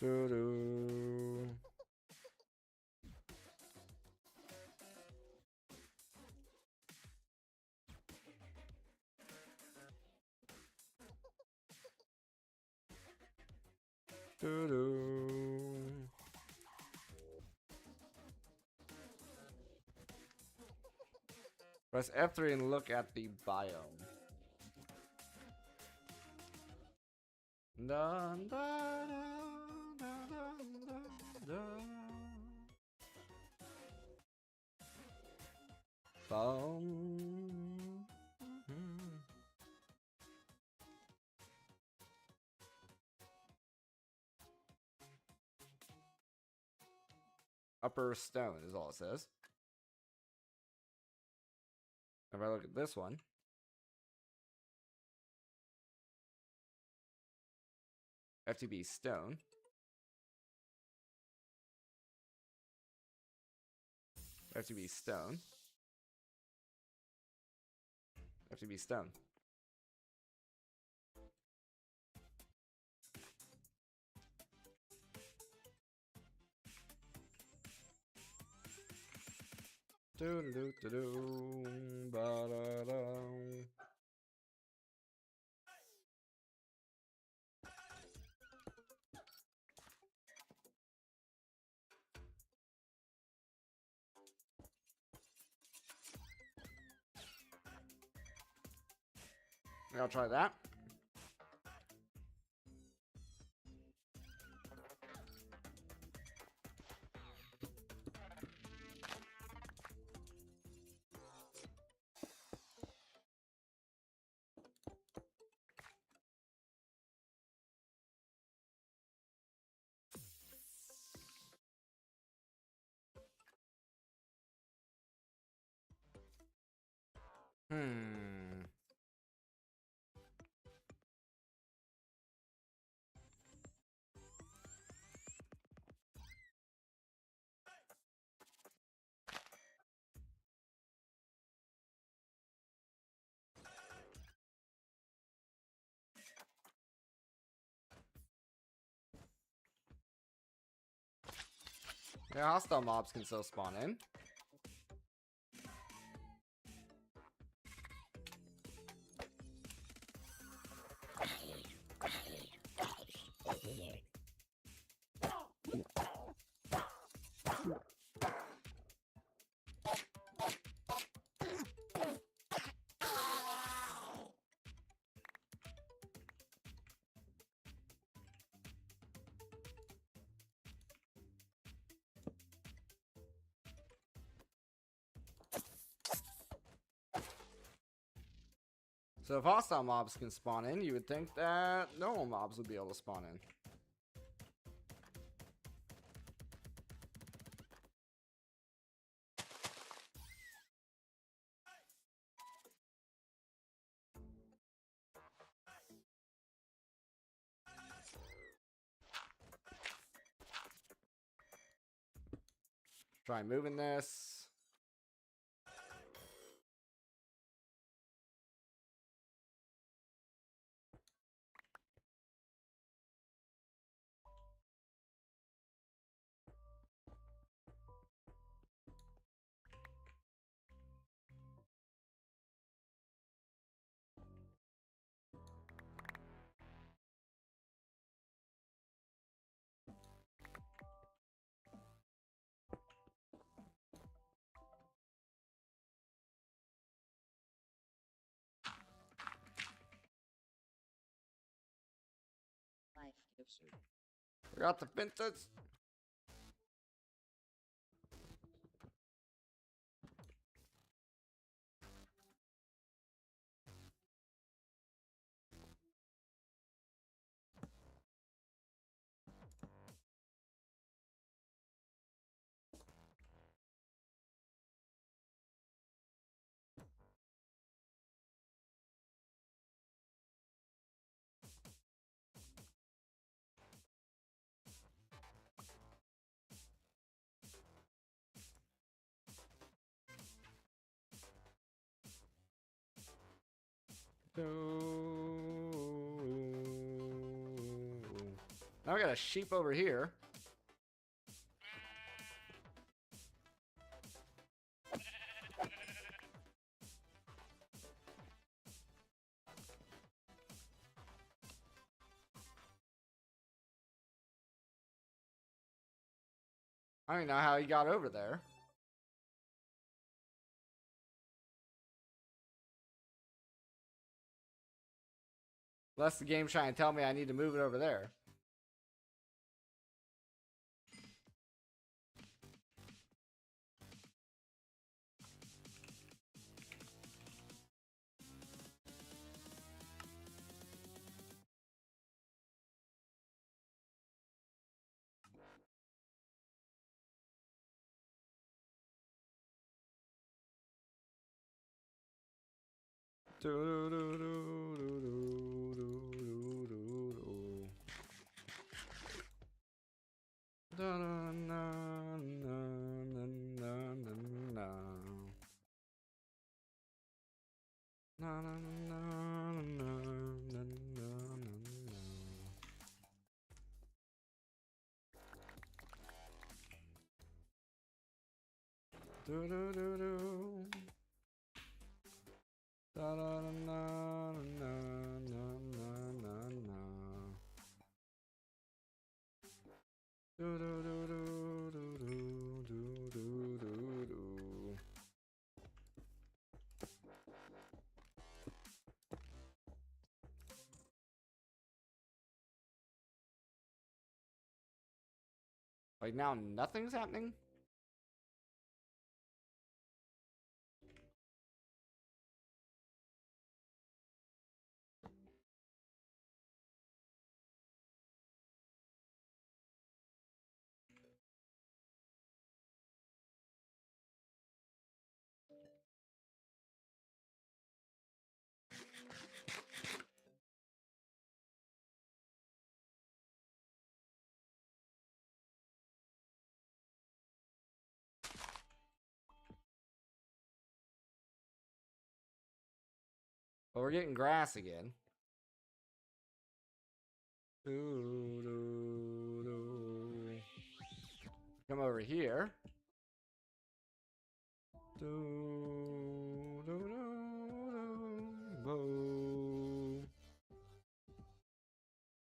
Do do. Doo-doo. Press F3 and look at the biome. Dun, dun, dun, dun, dun, dun. Boom. Upper stone is all it says. If I look at this one, FTB stone. FTB stone. FTB stone. Do do do do ba da da. I'll try that. Hmm. Yeah, hostile mobs can still spawn in. So if hostile mobs can spawn in, you would think that normal mobs would be able to spawn in. Try moving this. Forgot the fences. Now we got a sheep over here. I don't know how he got over there. Unless the game's trying to tell me I need to move it over there. Like now nothing's happening? Well, we're getting grass again. Come over here.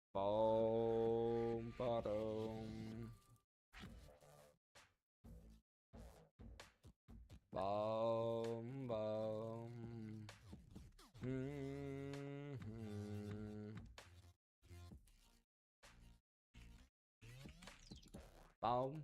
Boom, bottom. Boom, boom. Boom.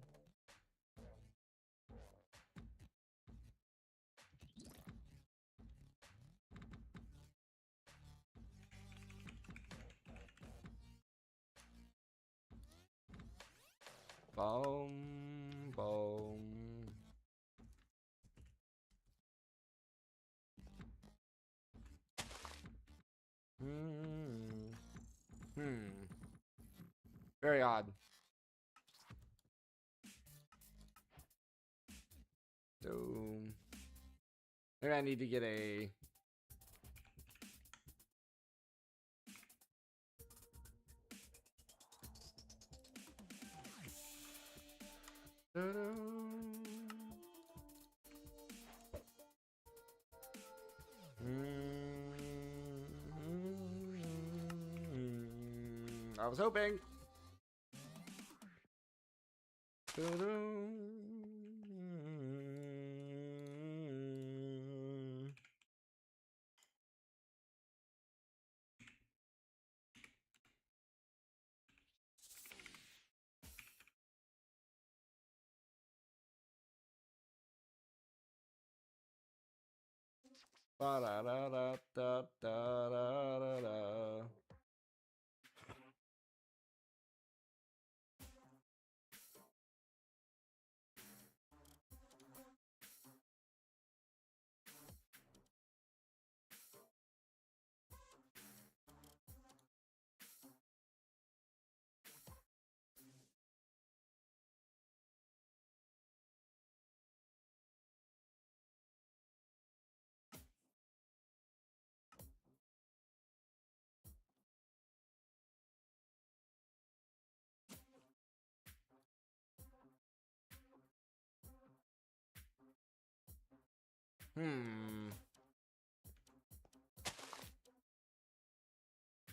Boom, boom. Very odd. So maybe I need to get a I was hoping. Ba da da da da da da da.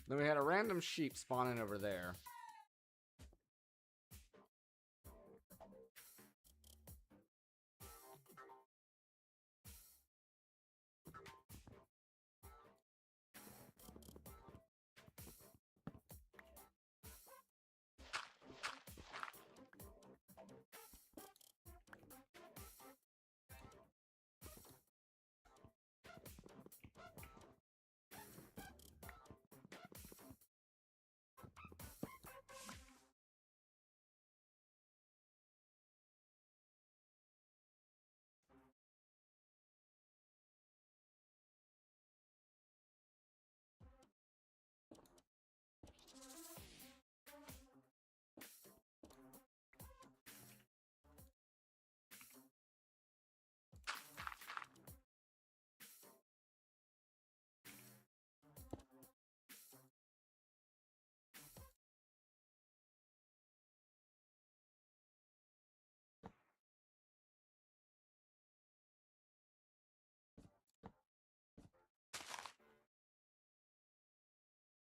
Then we had a random sheep spawning over there.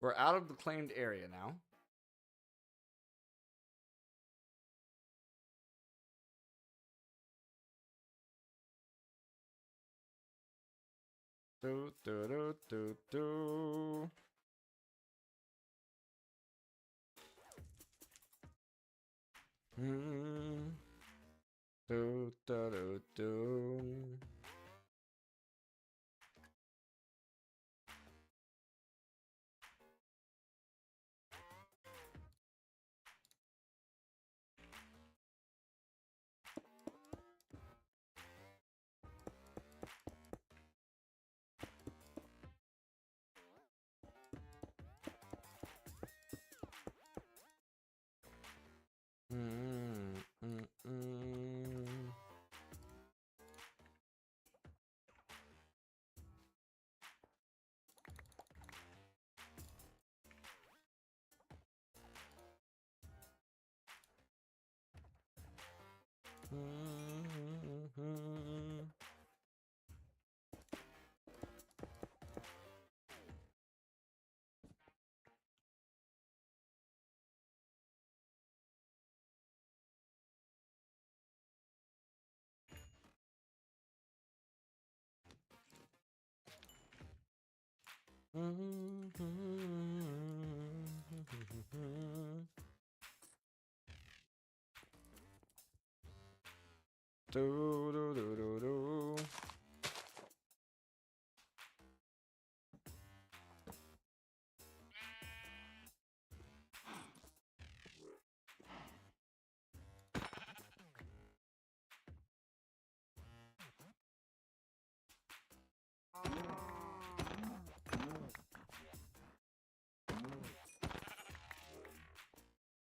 We're out of the claimed area now. Do, do, do, do, do. Do, do, do, do. Do, do, do, do, do.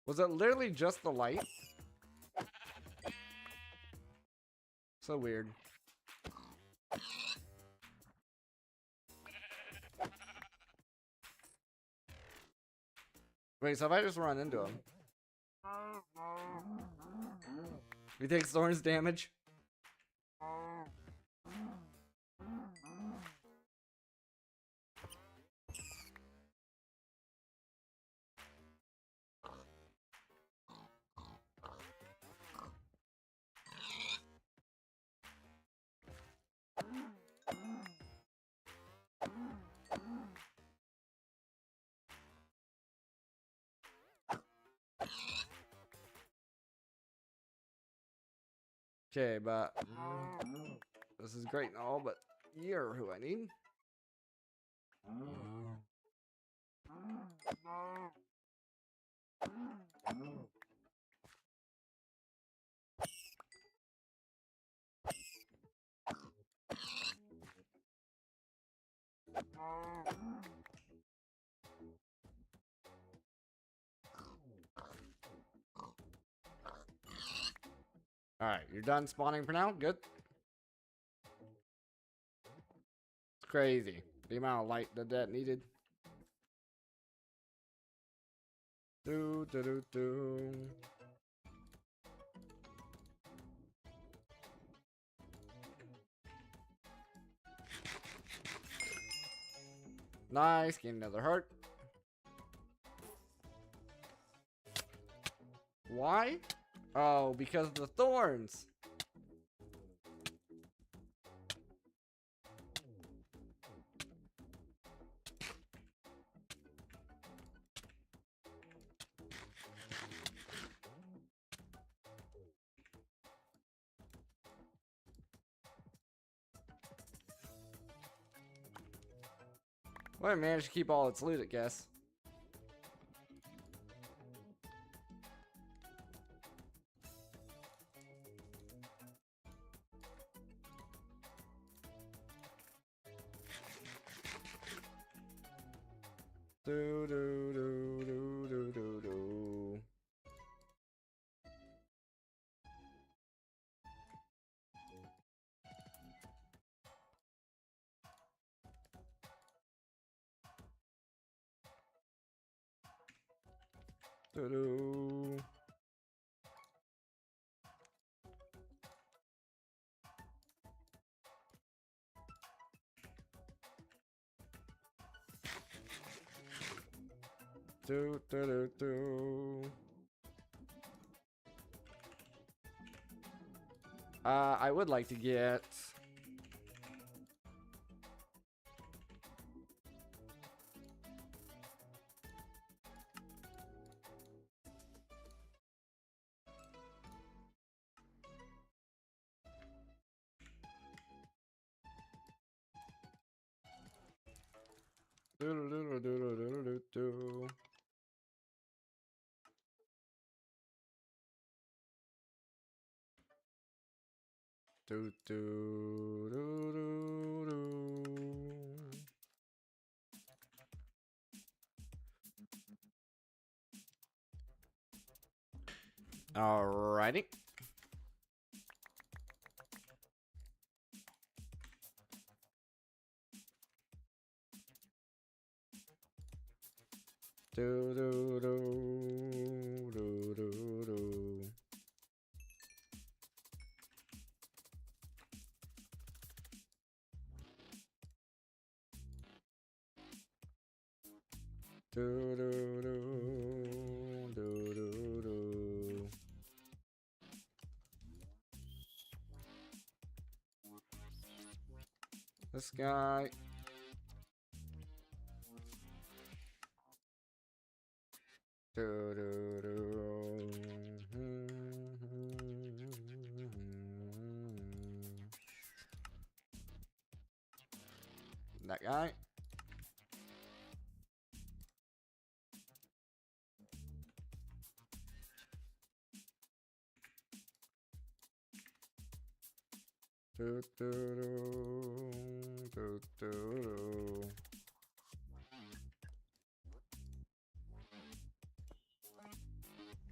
Was it literally just the light? So weird. Wait, so if I just run into him? He takes thorns damage? Okay, but this is great and all, but you're who I need. Alright, you're done spawning for now? Good. It's crazy. The amount of light that needed. Do, do, do, do. Nice, gain another heart. Why? Oh, because of the thorns. Well, I managed to keep all its loot, I guess. Do, do, do, do, do, do, do. Do, do. Do, do, do, do. I would like to get... Do, do, do, do, do, do, do, do. Do, do, do, do, do. Alrighty. Do, do, do, do, do, do. Do, do, do, do, do, do. This guy. Do, do, do. That guy. Do, do, do, do, do, do.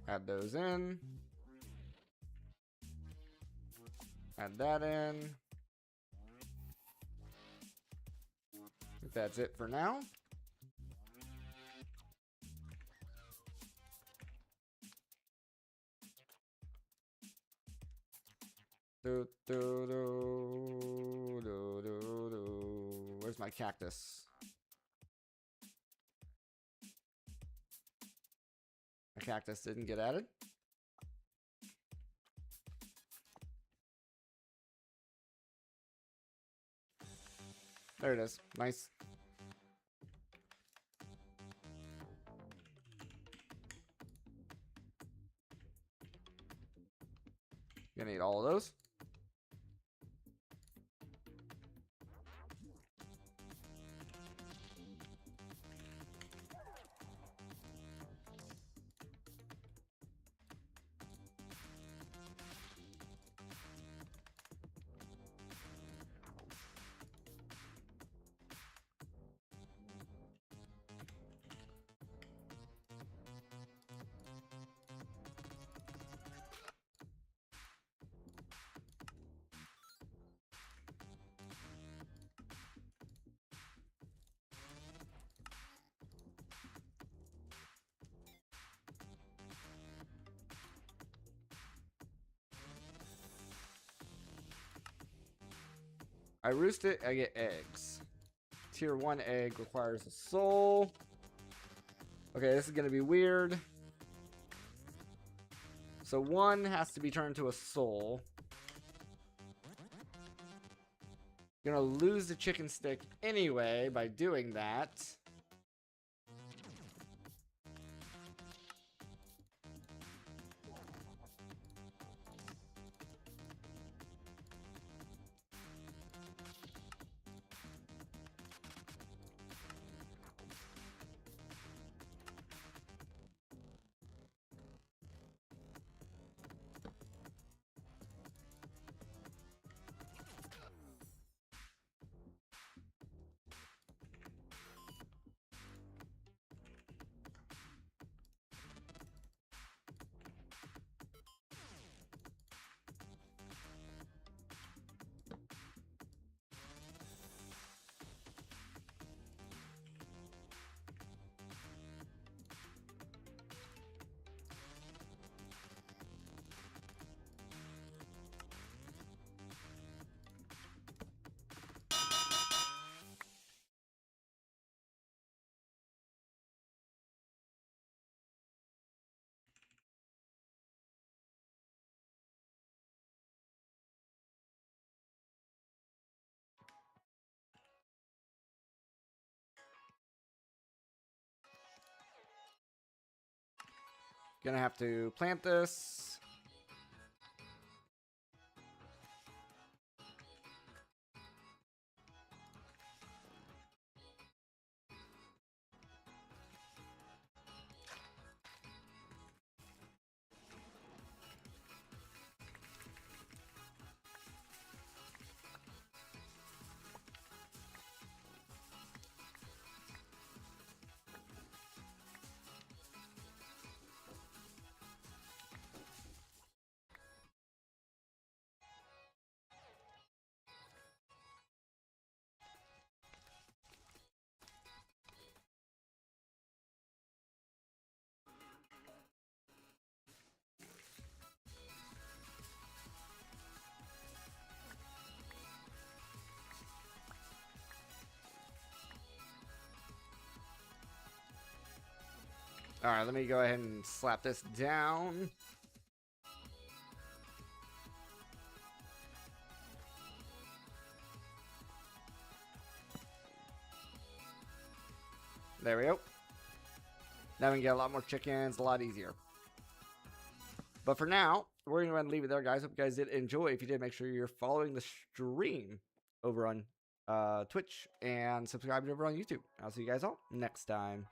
Add those in. Add that in. I think that's it for now. Do, do, do, do, do, do. Where's my cactus? My cactus didn't get added. There it is. Nice. Gonna need all of those. I roost it, I get eggs. Tier 1 egg requires a soul. Okay, this is gonna be weird. So 1 has to be turned to a soul. Gonna lose the chicken stick anyway by doing that. Gonna have to plant this. All right, let me go ahead and slap this down. There we go. Now we can get a lot more chickens, a lot easier. But for now, we're going to go ahead and leave it there, guys. Hope you guys did enjoy. If you did, make sure you're following the stream over on Twitch and subscribe over on YouTube. I'll see you guys all next time.